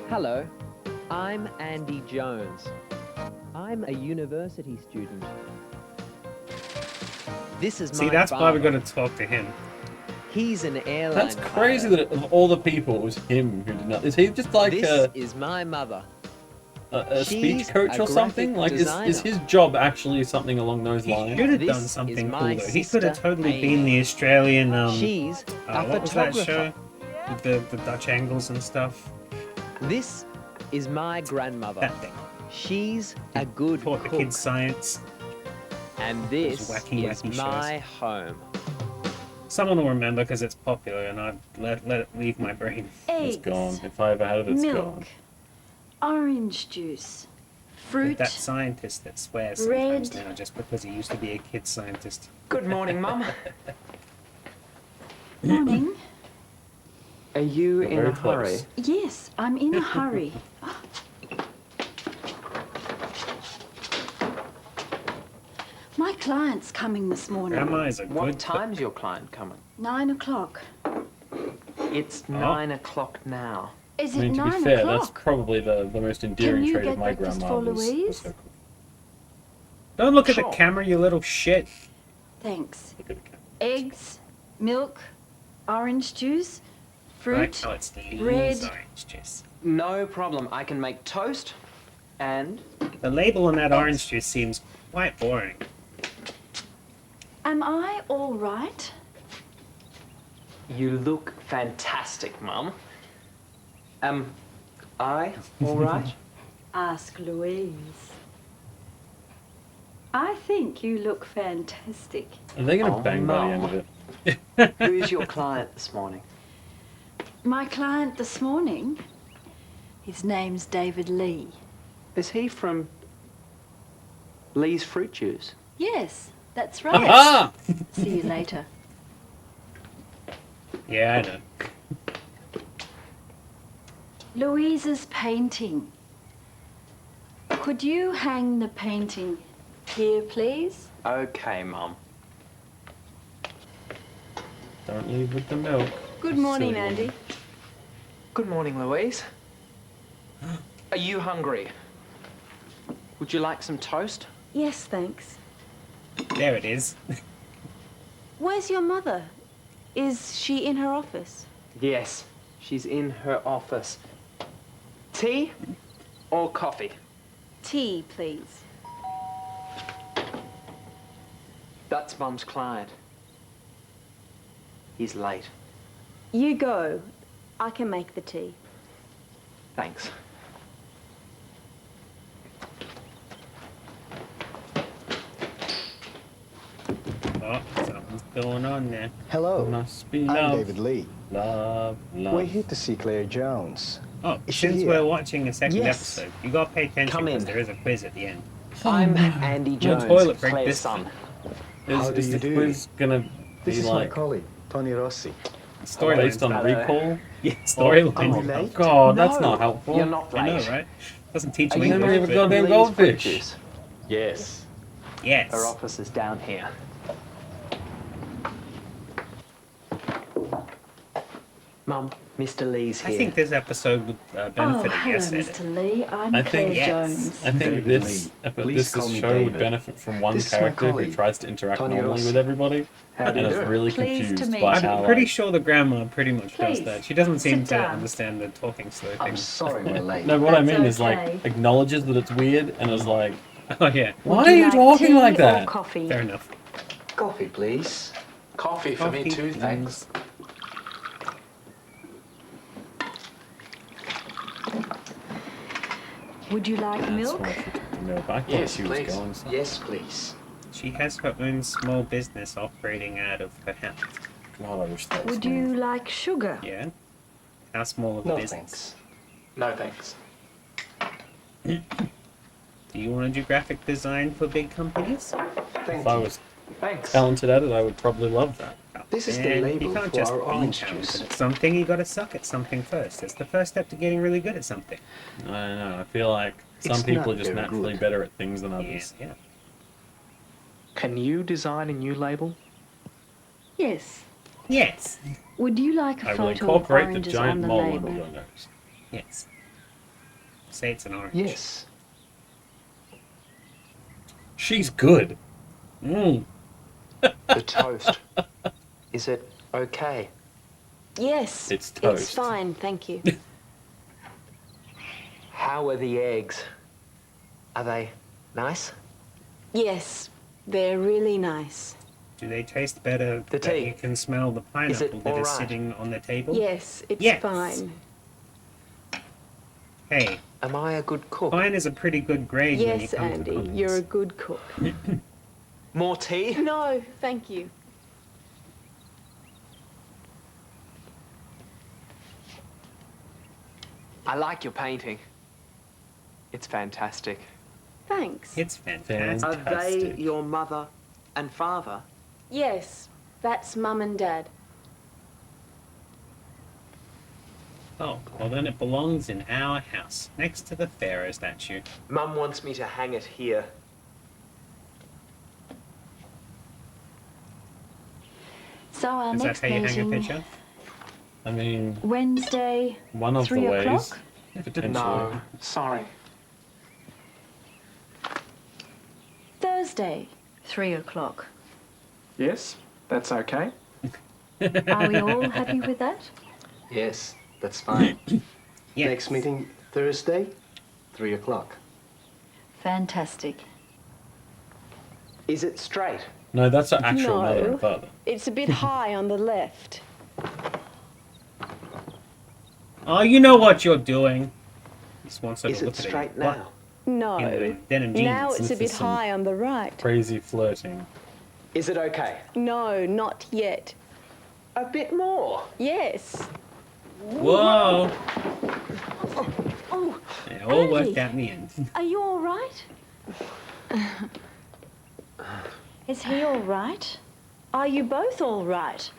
Hello, I'm Andy Jones. I'm a university student. This is See, my that's why we father. got to talk to him. He's an airline That's crazy pilot. that of all the people, it was him who did not. Is he just like This is my mother. a speech She's coach a or something? graphic Like, is designer. his job actually something along those He lines? should have This done is something cool my though. He could have sister, totally Amy. been the Australian. She's a What was that photographer. show? With the Dutch angles and stuff. This is my grandmother. That thing. She's a good Taught the cook. kids science. And this wacky, is wacky my home. Someone will remember because it's popular, and I'd let it leave my brain. It's Eggs, gone. If I ever had it, it's milk, gone. orange juice, fruit. That scientist that swears Red. sometimes now just because he used to be a kid scientist. Good morning, Mum. Morning. Are you You're in very a hurry? close. Yes, I'm in a hurry. My client's coming this morning. Grandma is a What good. time's your client coming? 9 o'clock. It's Oh. 9 o'clock now. Is I it mean, to be 9 fair, o'clock? that's probably the most endearing you trait get of my breakfast grandma. for Was Louise? her cook. Don't look at Sure. the camera, you little shit. Thanks. Look at the camera. Eggs, milk, orange juice, fruit. Right now it's Lee's red. orange juice. No problem. I can make toast and The label on that orange juice seems quite boring. Am I all right? you look fantastic, Mum. Am I all right? Ask Louise. I think you look fantastic. Are they going to Oh, bang by the no. end of it? Who's your client this morning? My client this morning, his name's David Lee. Is he from Lee's Fruit Juice? Yes, that's right. Ah! See you later. Yeah, I know. Louise's painting. Could you hang the painting here, please? Okay, Mum. Don't leave with the milk. Good morning, Silly Andy. Good morning, Louise. Are you hungry? Would you like some toast? Yes, thanks. There it is. Where's your mother? Is she in her office? Yes, she's in her office. Tea or coffee? Tea, please. That's Mum's client. He's late. You go. I can make the tea. Thanks. Oh, something's going on there. Hello, Must be I'm love. David Lee. Love, love. We're here to see Claire Jones. Oh, Is she since here? we're watching a second Yes. episode, you gotta pay attention Come because in. there is a quiz at the end. I'm Andy Jones, toilet break Claire's this son. How do Is you the do? quiz gonna This be is like my colleague, Tony Rossi. Storyline. based on Hello. recall? Yeah, storyline. Are we late? God, that's No, not helpful. You're not I know, late. right? Doesn't teach Are you you never English. even but- got Goddamn Lee's Fruit goldfish. Juice? Yes. Yes. Her office is down here. Mum, Mr. Lee's I here. think this episode would Oh, benefit a hello, yes edit. Mr. Lee. I'm I Claire think- Yes. Jones. I think David this Lee. Please this call me show would David. benefit from one This is my character who colleague, tries to interact Tony normally Rossi. with everybody How do and you is do? really Pleased to confused meet by you. how I'm pretty like, sure the grandma pretty much does Please, that. She doesn't seem sit to down. understand the talking slow I'm thing. sorry we're late. No, what I That's mean is like okay. acknowledges that it's weird and is like, Oh yeah, why Would are you like talking tea like or that? coffee? fair enough. Coffee, please. Coffee for me Coffee, too, thanks. Would you like That's milk? why she took the milk. I thought Yes, she was please. going somewhere. Yes, please. She has her own small business operating out of her house. God, I wish that was Would me. you like sugar? Yeah. How small of a No, business? thanks. No, thanks. Do you want to do graphic design for big companies? Thank If I you. was Thanks. talented at it, I would probably love that. Oh, This is the And label you can't for just our be orange talented juice. at something, you gotta suck at something first. It's the first step to getting really good at something. I don't know. I feel like some It's people not are just very naturally good. better at things than others. Yeah. Can you design a new label? Yes. Yes. Would you like a I will photo of incorporate the oranges giant on the mole label? under your nose. Yes. Say it's an orange. Yes. She's good. Mm. The toast. Is it okay? Yes. It's toast. It's fine, thank you. How are the eggs? Are they nice? Yes, they're really nice. Do they taste better The that tea. you can smell the pineapple it that is alright? sitting on the table? Yes, it's Yes. fine. Hey, Am I a good cook? fine is a pretty good grade when you Yes, come to Andy, cooking. you're a good cook. More tea? No, thank you. I like your painting. It's fantastic. Thanks. It's fantastic. Are they your mother and father? Yes, that's Mum and Dad. Oh, well then it belongs in our house, next to the Pharaoh statue. Mum wants me to hang it here. So our Is that next how you hang a meeting, picture? I mean, Wednesday, one of 3 the ways, o'clock? potentially. No, sorry. Thursday, 3 o'clock. Yes, that's okay. Are we all happy with that? Yes, that's fine. Yes. Next meeting Thursday, 3 o'clock. Fantastic. Is it straight? No, that's her actual mother No. and father. It's a bit high on the left. Oh, you know what you're doing. Just wants her Is to it look at straight it. now? No. In the denim jeans. Now it's a This bit is some- high on the right. Crazy flirting. Is it okay? No, not yet. A bit more. Yes. Whoa! Oh, It all worked Andy. out in the end. are you all right? Is he all right? Are you both all right?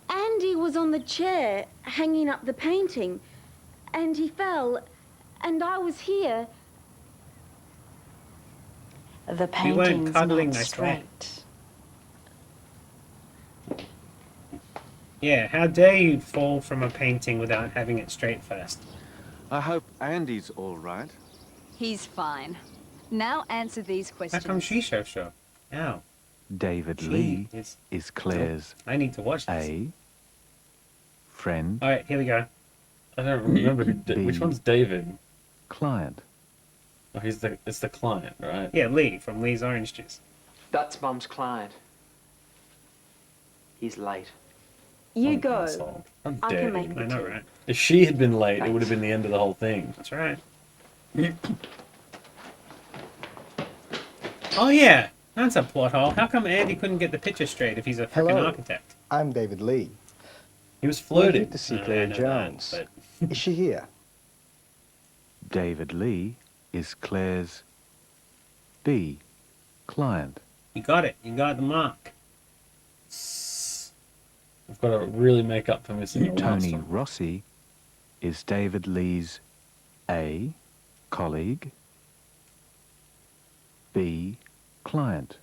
Andy was on the chair hanging up the painting, and he fell, and I was here. The We weren't painting's cuddling, not I swear. straight. Yeah, how dare you fall from a painting without having it straight first? I hope Andy's all right. He's fine. Now answer these How questions. come she's so sure? Ow. David She Lee is... is Claire's I need to watch this. A friend, Alright, here we go. I don't remember which one's David. client. Oh, it's the client, right? Yeah, Lee from Lee's Orange Juice. That's Mum's client. He's late. You Oh, go. asshole. How I dare can make you. the I know, tea. right? If she had been late, it would have been the end of the whole thing. That's right. Oh yeah, that's a plot hole. How come Andy couldn't get the picture straight if he's a freaking Hello. architect? I'm David Lee. He was We're flirting. here to see I Claire know that, Jones. but- Is she here? David Lee is Claire's B client. You got it. You got the mark. I've got to really make up for missing the last Tony one. Rossi is David Lee's A colleague, B client.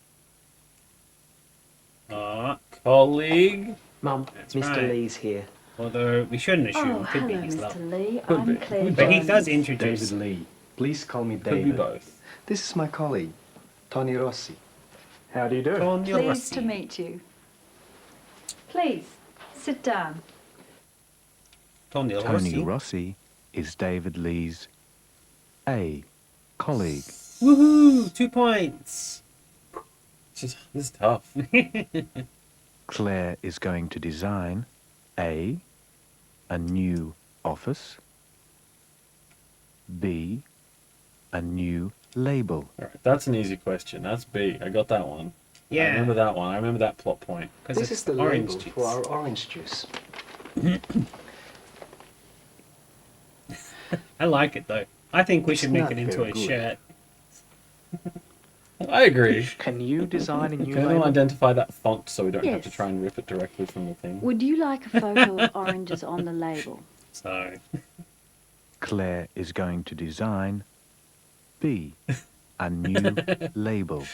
Colleague? Mum, That's Mr. right. Lee's here. Although we shouldn't assume. Oh, Could be hello, his love. Mr. Lee. Could I'm be. Claire But he Jones. does introduce. David Lee. Please call me Could be David. both. This is my colleague, Tony Rossi. How do you do? Tony Pleased Rossi. to meet you. Please, sit down. Tony Tony Rossi. Rossi is David Lee's A colleague. Woohoo! 2 points. This is tough. Claire is going to design A new office, B a new label. All right, that's an easy question. That's B. I got that one. Yeah. I remember that one. I remember that plot point. Because This it's is the orange label juice. for our orange juice. I like it though. I think we It's should make not it into very a good. shirt. I agree. Can you design a new Can anyone label? identify that font so we don't have to Yes. try and rip it directly from the thing? Would you like a photo of oranges on the label? So, Claire is going to design B, a new label.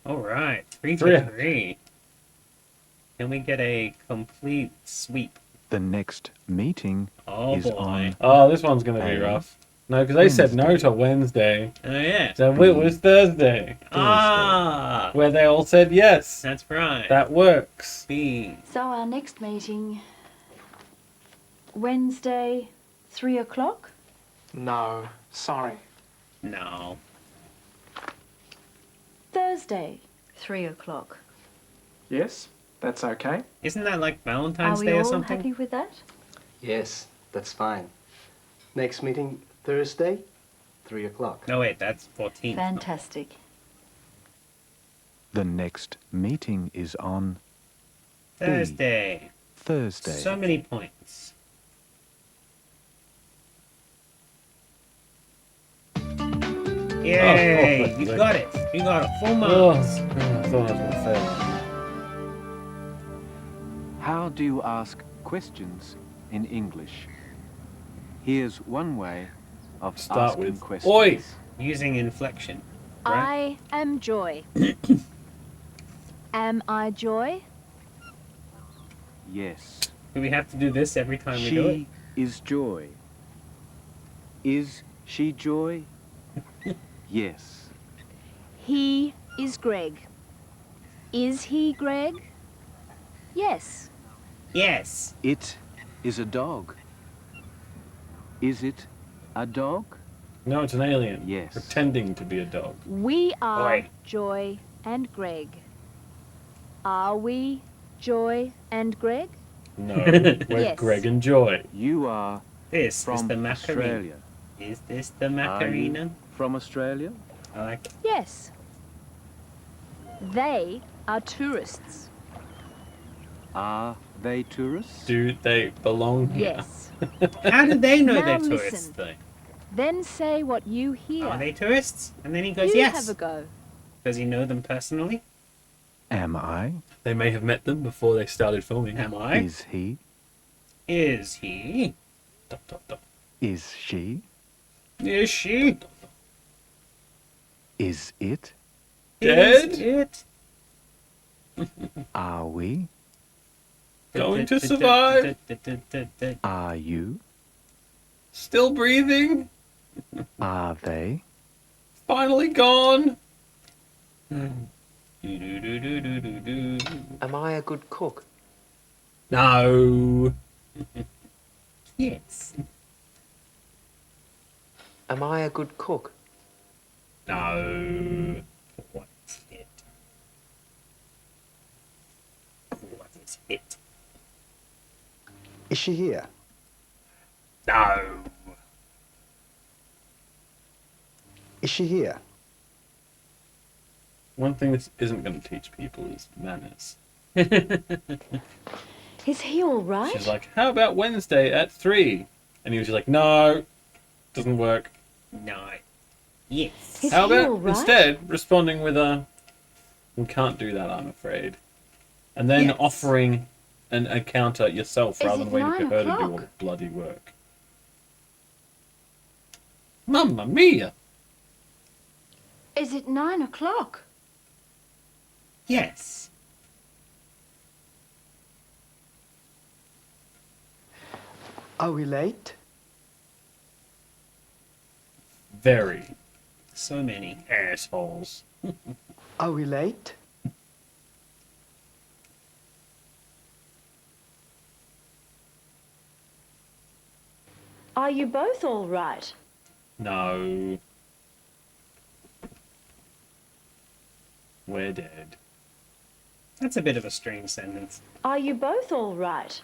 alright. 3 Three. to 3. Can we get a complete sweep? The next meeting Oh is boy. on Oh, this one's going to be Hey. rough. No, because they said no Wednesday. to Wednesday. Oh yeah. So it was Thursday, Ah! where they all said yes. That's right. That works. B. So our next meeting, Wednesday, 3 o'clock? No, sorry. No. Thursday, 3 o'clock. Yes, that's okay. Isn't that like Are Valentine's we Day or all something? happy with that? Yes, that's fine. Next meeting, Thursday, 3 o'clock. No, wait, that's 14th. Fantastic. the next meeting is on Thursday. Thursday. So many points. Yay! You got it. You got it. Full Oh, marks. I thought I was going to fail. How do you ask questions in English? Here's one way of Start asking with questions. Oi! Using inflection. Right? I am Joy. Am I Joy? Yes. Do we have to do this every time we do it? She is Joy. Is she Joy? Yes. He is Greg. Is he Greg? Yes. Yes. It is a dog. Is it a dog? No, it's an alien. Yes. Pretending to be a dog. We are Oi. Joy and Greg. Are we Joy and Greg? No, we're Yes. Greg and Joy. You are This is from the Macarena. Australia. Is this the Are you Macarena? from Australia? I like it. Yes. They are tourists. Are they tourists? Do they belong here? Yes. How do they know Now they're listen. tourists, though? Then say what you hear. Are they tourists? And then he goes, you yes. have a go. Does he know them personally? Am I? They may have met them before they started filming. Am I? Is he? Is he? Dot, dot, dot. Is she? Is she? Is it? Dead? Is it? Are we? Going to survive? Are you? Still breathing? Are they? Finally gone? Am I a good cook? No. Yes. Am I a good cook? No. What is it? What is it? Is she here? No. Is she here? One thing this isn't going to teach people is manners. Is he all right? She's like, how about Wednesday at 3? And he was just like, no, doesn't work. No. Yes. Is How he about all right? instead responding with a, you can't do that, I'm afraid. And then Yes. offering a counter yourself Is rather it than waiting for 9 her to do all o'clock? the bloody work. Mamma mia! Is it 9 o'clock? Yes. Are we late? Very So many. assholes. Are we late? Are you both all right? No. We're dead. That's a bit of a strange sentence. Are you both all right?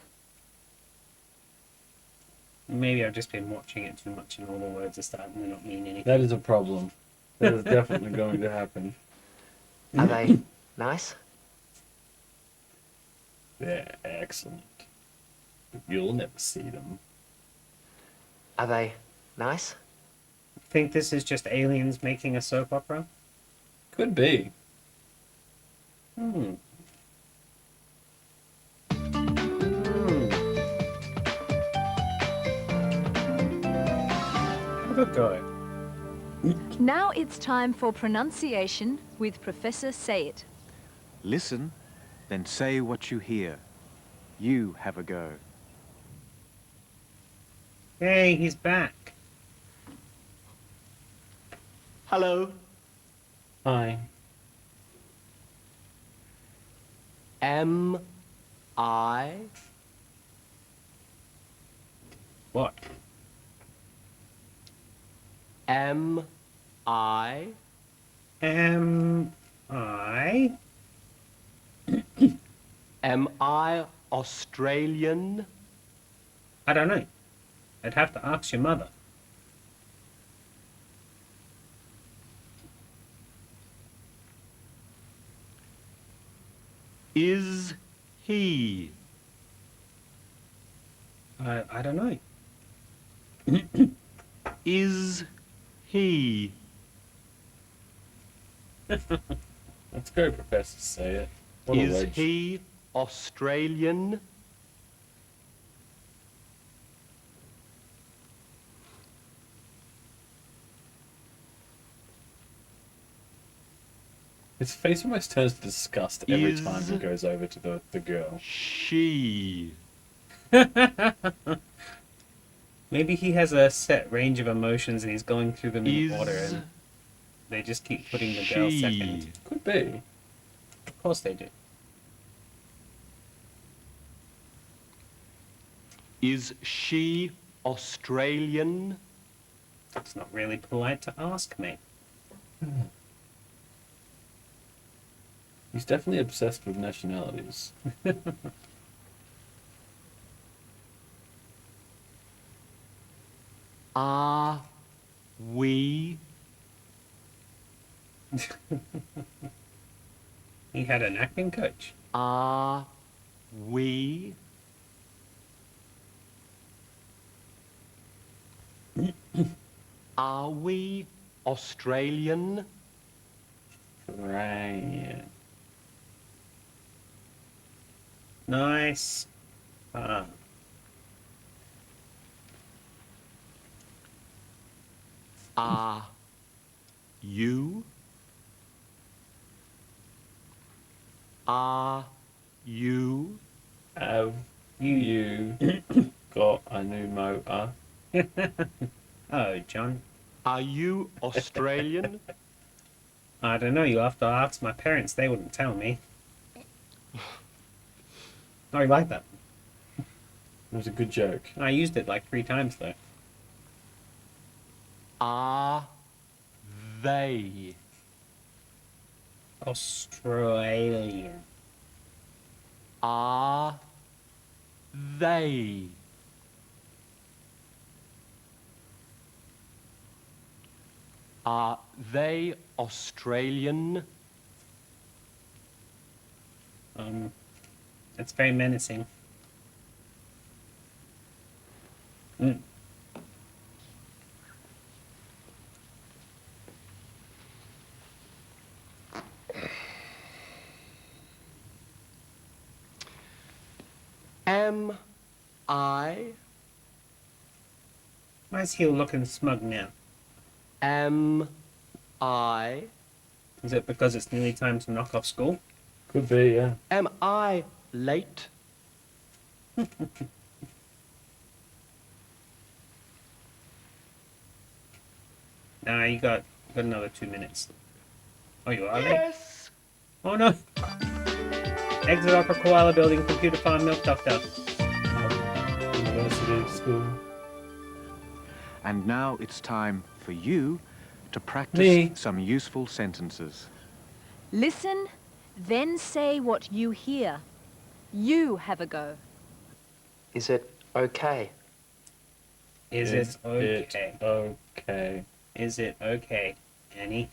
Maybe I've just been watching it too much and all the words are starting to not mean anything. That is a problem. That is definitely going to happen. Are they nice? They're excellent. But you'll never see them. Are they nice? think this is just aliens making a soap opera? Could be. Hmm. Have a go. Now it's time for pronunciation with Professor Sayed. Listen, then say what you hear. You have a go. Hey, he's back. Hello. Hi. M I What? M I Am I? Am I Australian? I don't know. I'd have to ask your mother. Is he? I don't know. Is he? Let's go, Professor. Say it. What a Is wedge. he Australian? His face almost turns to disgust every Is time he goes over to the girl. She. Maybe he has a set range of emotions and he's going through them in order and they just keep putting the girl second. Could be. Of course they do. Is she Australian? It's not really polite to ask me. He's definitely obsessed with nationalities. Are we? He had an acting coach. Are we? Are we Australian? Right. Nice. Are you? Are you? Have you got a new motor? Oh, John. Are you Australian? I don't know. You'll have to ask my parents. They wouldn't tell me. Oh, you like that? It was a good joke. I used it like 3 times, though. Are they? Australian. Are they? Are they Australian? It's very menacing. Am I? Why is he looking smug now? Am I? Is it because it's nearly time to knock off school? Could be, yeah. Am I late? Nah, you got another 2 minutes. Oh, you are late? Yes. Oh no! Exit Opera Koala Building, Computer Farm, Milk Doctor. University, school. And now it's time for you to practice Me. some useful sentences. Listen, then say what you hear. You have a go. Is it okay? Is it okay? Okay. Is it okay, Annie?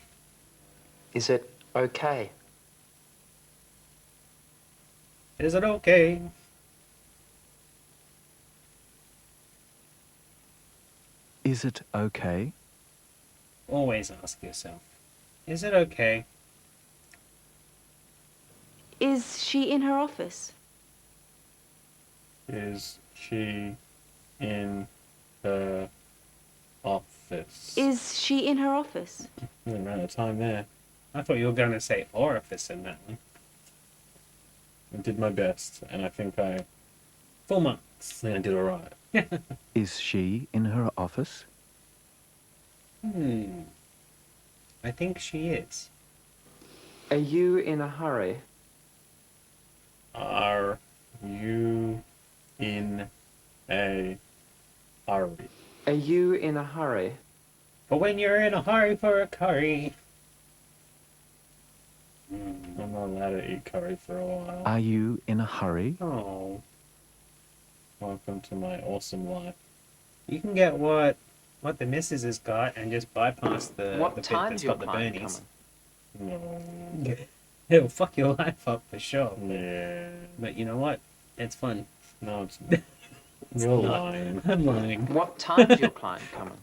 Is it okay? Is it okay? Is it okay? Always ask yourself, is it okay? Is she in her office? Is she in her office? Is she in her office? We ran out of time there. I thought you were going to say orifice in that one. I did my best, and I think I 4 months. I did alright. Is she in her office? I think she is. Are you in a hurry? Are you in a hurry? Are you in a hurry? But when you're in a hurry for a curry. I'm not allowed to eat curry for a while. Are you in a hurry? Oh, Welcome to my awesome life. you can get what the missus has got and just bypass the What bit time's that's your got the client burnies. No. It'll fuck your life up for sure. Yeah. But you know what? It's fun. No, it's not. You're not. lying. I'm lying. What time's your client coming?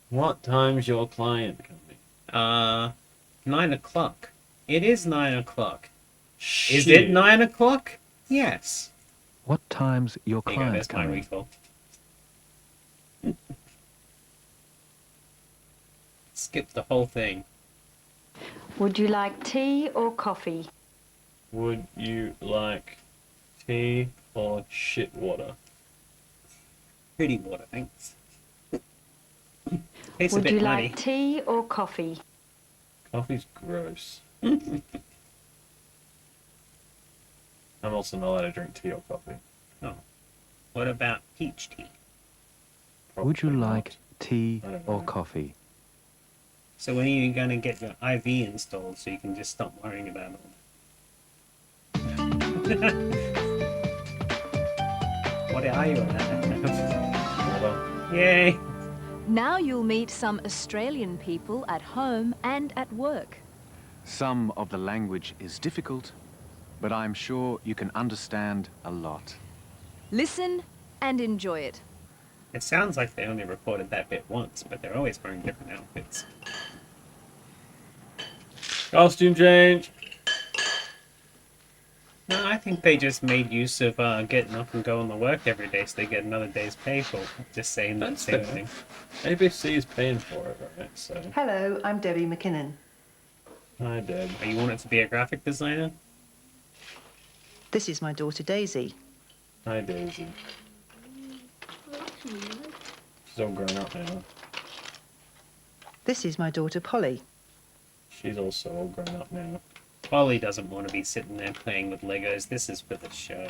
What time's your client coming? 9 o'clock. It is 9 o'clock. Is Shit. it 9 o'clock? Yes. What time's your There you go, client that's my coming? refill. Skip the whole thing. Would you like tea or coffee? Would you like tea or shit water? Pretty water, thanks. Tastes a Would bit you muddy. like tea or coffee? Coffee's gross. I'm also not allowed to drink tea or coffee. Oh. What about peach tea? Would you Probably not. like tea I don't or know. coffee? So when are you going to get your IV installed so you can just stop worrying about it? What are you at? Yay! Now you'll meet some Australian people at home and at work. Some of the language is difficult, but I'm sure you can understand a lot. Listen and enjoy it. It sounds like they only recorded that bit once, but they're always wearing different outfits. Costume change! No, I think they just made use of getting up and going to work every day so they get another day's pay for just saying that That's same fair. thing. ABC is paying for it, right? So, Hello, I'm Debbie McKinnon. hi, Deb. Oh, you want it to be a graphic designer? This is my daughter Daisy. Hi, Daisy. She's all grown up now. This is my daughter Polly. She's also all grown up now. Polly doesn't want to be sitting there playing with Legos. This is for the show.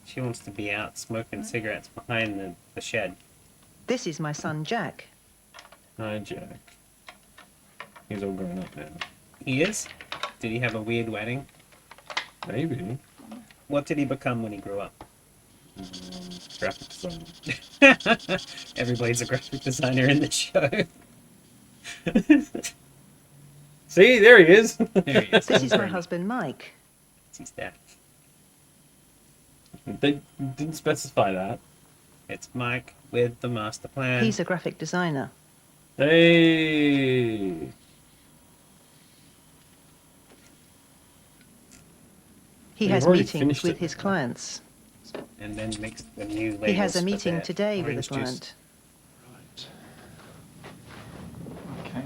She wants to be out smoking cigarettes behind the shed. This is my son Jack. Hi, Jack. He's all grown up now. He is? Did he have a weird wedding? Maybe. What did he become when he grew up? Graphic designer. Everybody's a graphic designer in the show. See, there he is. There he is. This is my husband Mike. He's dead. They didn't specify that. It's Mike with the master plan. He's a graphic designer. Hey. He We've has already meetings finished with it. his clients. And then makes the new labels. He has a for meeting their today with a orange juice. client.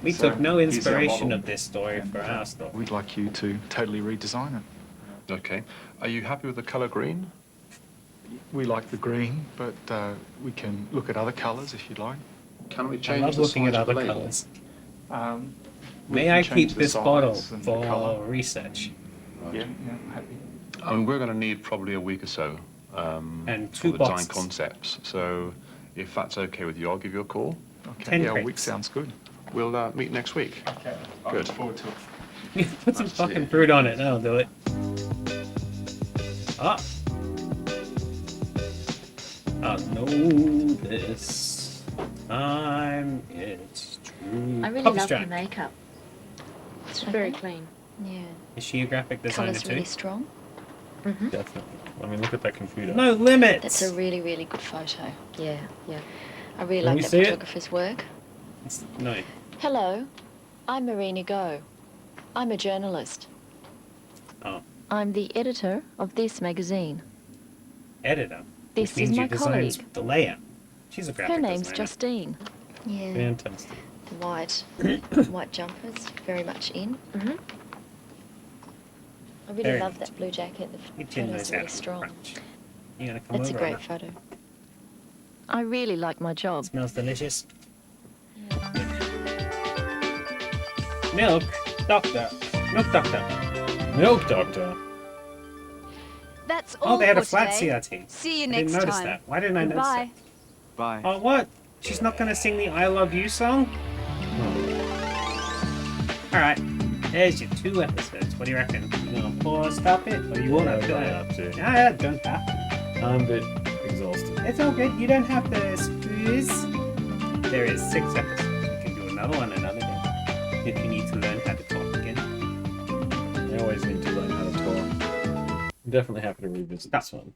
We took no inspiration of this story for our story. We'd like you to totally redesign it. Okay. Are you happy with the colour green? We like the green, but we can look at other colours if you'd like. Can we I change love the looking size at of the other label? colours. We May can I change keep the this size bottle and the for colour. research? Yeah, happy. I mean, we're going to need probably a week or so And for 2 the design boxes. concepts. So if that's okay with you, I'll give you a call. Okay, 10 yeah, a week crates. sounds good. We'll meet next week. Okay, I Good. look forward to it. Put some fucking fruit on it, that'll do it. Ah! I know this time it's true. I really Copy love strike. her makeup. It's very clean. Yeah. Is she a graphic designer Colour's too? really strong. Definitely. I mean, look at that computer. No limits! That's a really, really good photo. Yeah, yeah. I really Can like we that see it? photographer's work. No. Hello, I'm Marina Go. I'm a journalist. Oh. I'm the editor of this magazine. Editor. This which means is you my designs colleague. the layout. She's a graphic Her name's designer. Justine. Yeah. Fantastic. White. White jumpers, very much in. Mm-hmm. I really Very love that blue jacket. The Your tin knows photo's how really to strong. crunch. You gonna come That's a over or great not? photo. I really like my job. Smells delicious. Milk doctor. Milk doctor. Milk doctor. That's all Oh, they had a for flat today. CRT. See you I next didn't notice time. that. Why didn't I notice that? Goodbye. Bye. Oh, what? She's not gonna sing the I Love You song? Alright. There's your 2 episodes. What do you reckon? You gonna pause, stop it? Or you wanna do I it? have to. Yeah, don't have to. I'm a bit exhausted. It's all good. You don't have to squeeze. There is 6 episodes. You can do another one another day. If you need to learn how to talk again. I always need to learn how to talk. I'm definitely happy to revisit this one.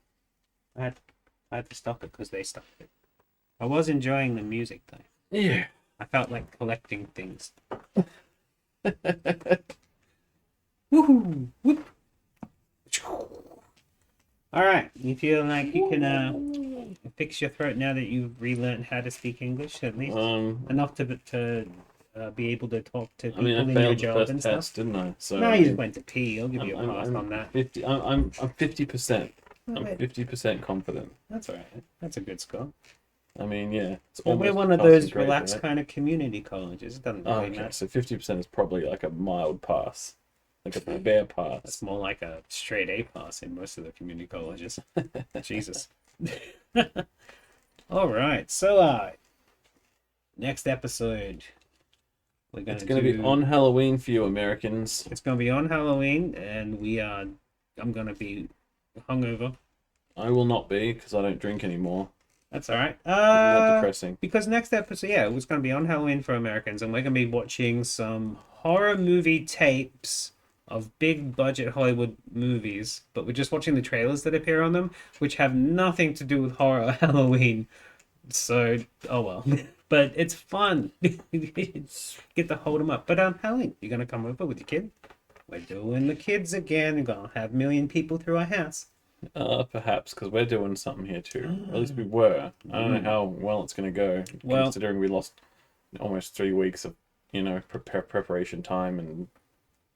I had to stop it because they stopped it. I was enjoying the music though. Yeah. I felt like collecting things. Woohoo! Whoop! Alright, you feel like you can fix your throat now that you've relearned how to speak English at least? Enough to be able to talk to people I in your failed the job first and test, stuff? didn't I? So No, you just went to pee. I'll give you a pass I'm on that. 50. I'm 50%. Oh, I'm wait. 50% confident. That's alright. That's a good score. I mean, yeah. It's Well, we're almost one of passing those grade, relaxed right? kind of community colleges. It doesn't Oh, really okay, matter. so 50% is probably like a mild pass, like a bare pass. It's more like a straight A pass in most of the community colleges. Jesus. All right. So, next episode, we're gonna. It's going to be on Halloween for you Americans. It's gonna be on Halloween, and we are. I'm gonna be hungover. I will not be because I don't drink anymore. That's all right. Isn't that depressing? Because next episode, yeah, it was going to be on Halloween for Americans, and we're going to be watching some horror movie tapes of big budget Hollywood movies, but we're just watching the trailers that appear on them, which have nothing to do with horror or Halloween. So, oh well. But it's fun. Get to hold them up. But Halloween, you're going to come over with your kid? We're doing the kids again. We're going to have 1 million people through our house. Perhaps, because we're doing something here too. Or at least we were. I don't know how well it's going to go, Well- considering we lost almost 3 weeks of, preparation time and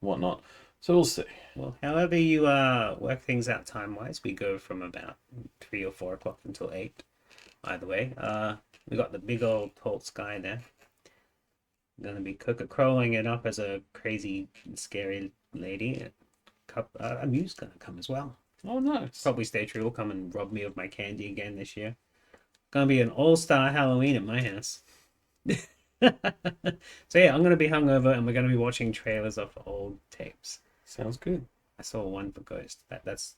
whatnot. So we'll see. Well, however you work things out time-wise, we go from about 3 or 4 o'clock until 8. Either way, we got the big old tall sky there. Gonna be crawling it up as a crazy, scary lady. Amu's gonna come as well. Oh, nice. Probably Stay True will come and rob me of my candy again this year. Gonna be an all-star Halloween at my house. So yeah, I'm gonna be hungover, and we're gonna be watching trailers of old tapes. Sounds good. I saw one for Ghost. That's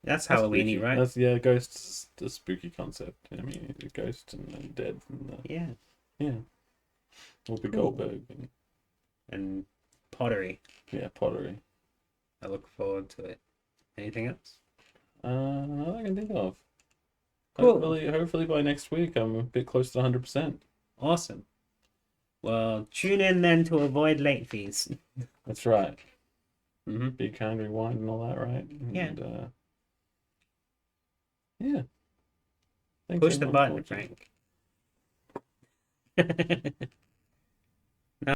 Halloweeny, spooky. right? That's, yeah, Ghost's a spooky concept. I mean, a ghost and dead. And, Yeah. Yeah. Whoopi Goldberg. And pottery. Yeah, pottery. I look forward to it. Anything else? Not that I can think of. Cool. Hopefully by next week I'm a bit close to 100%. Awesome. Well, tune in then to avoid late fees. That's right. Mm-hmm. Be kind, rewind, and all that, right? Yeah. And, yeah. Thanks, Push the everyone, button, for watching. Frank. No.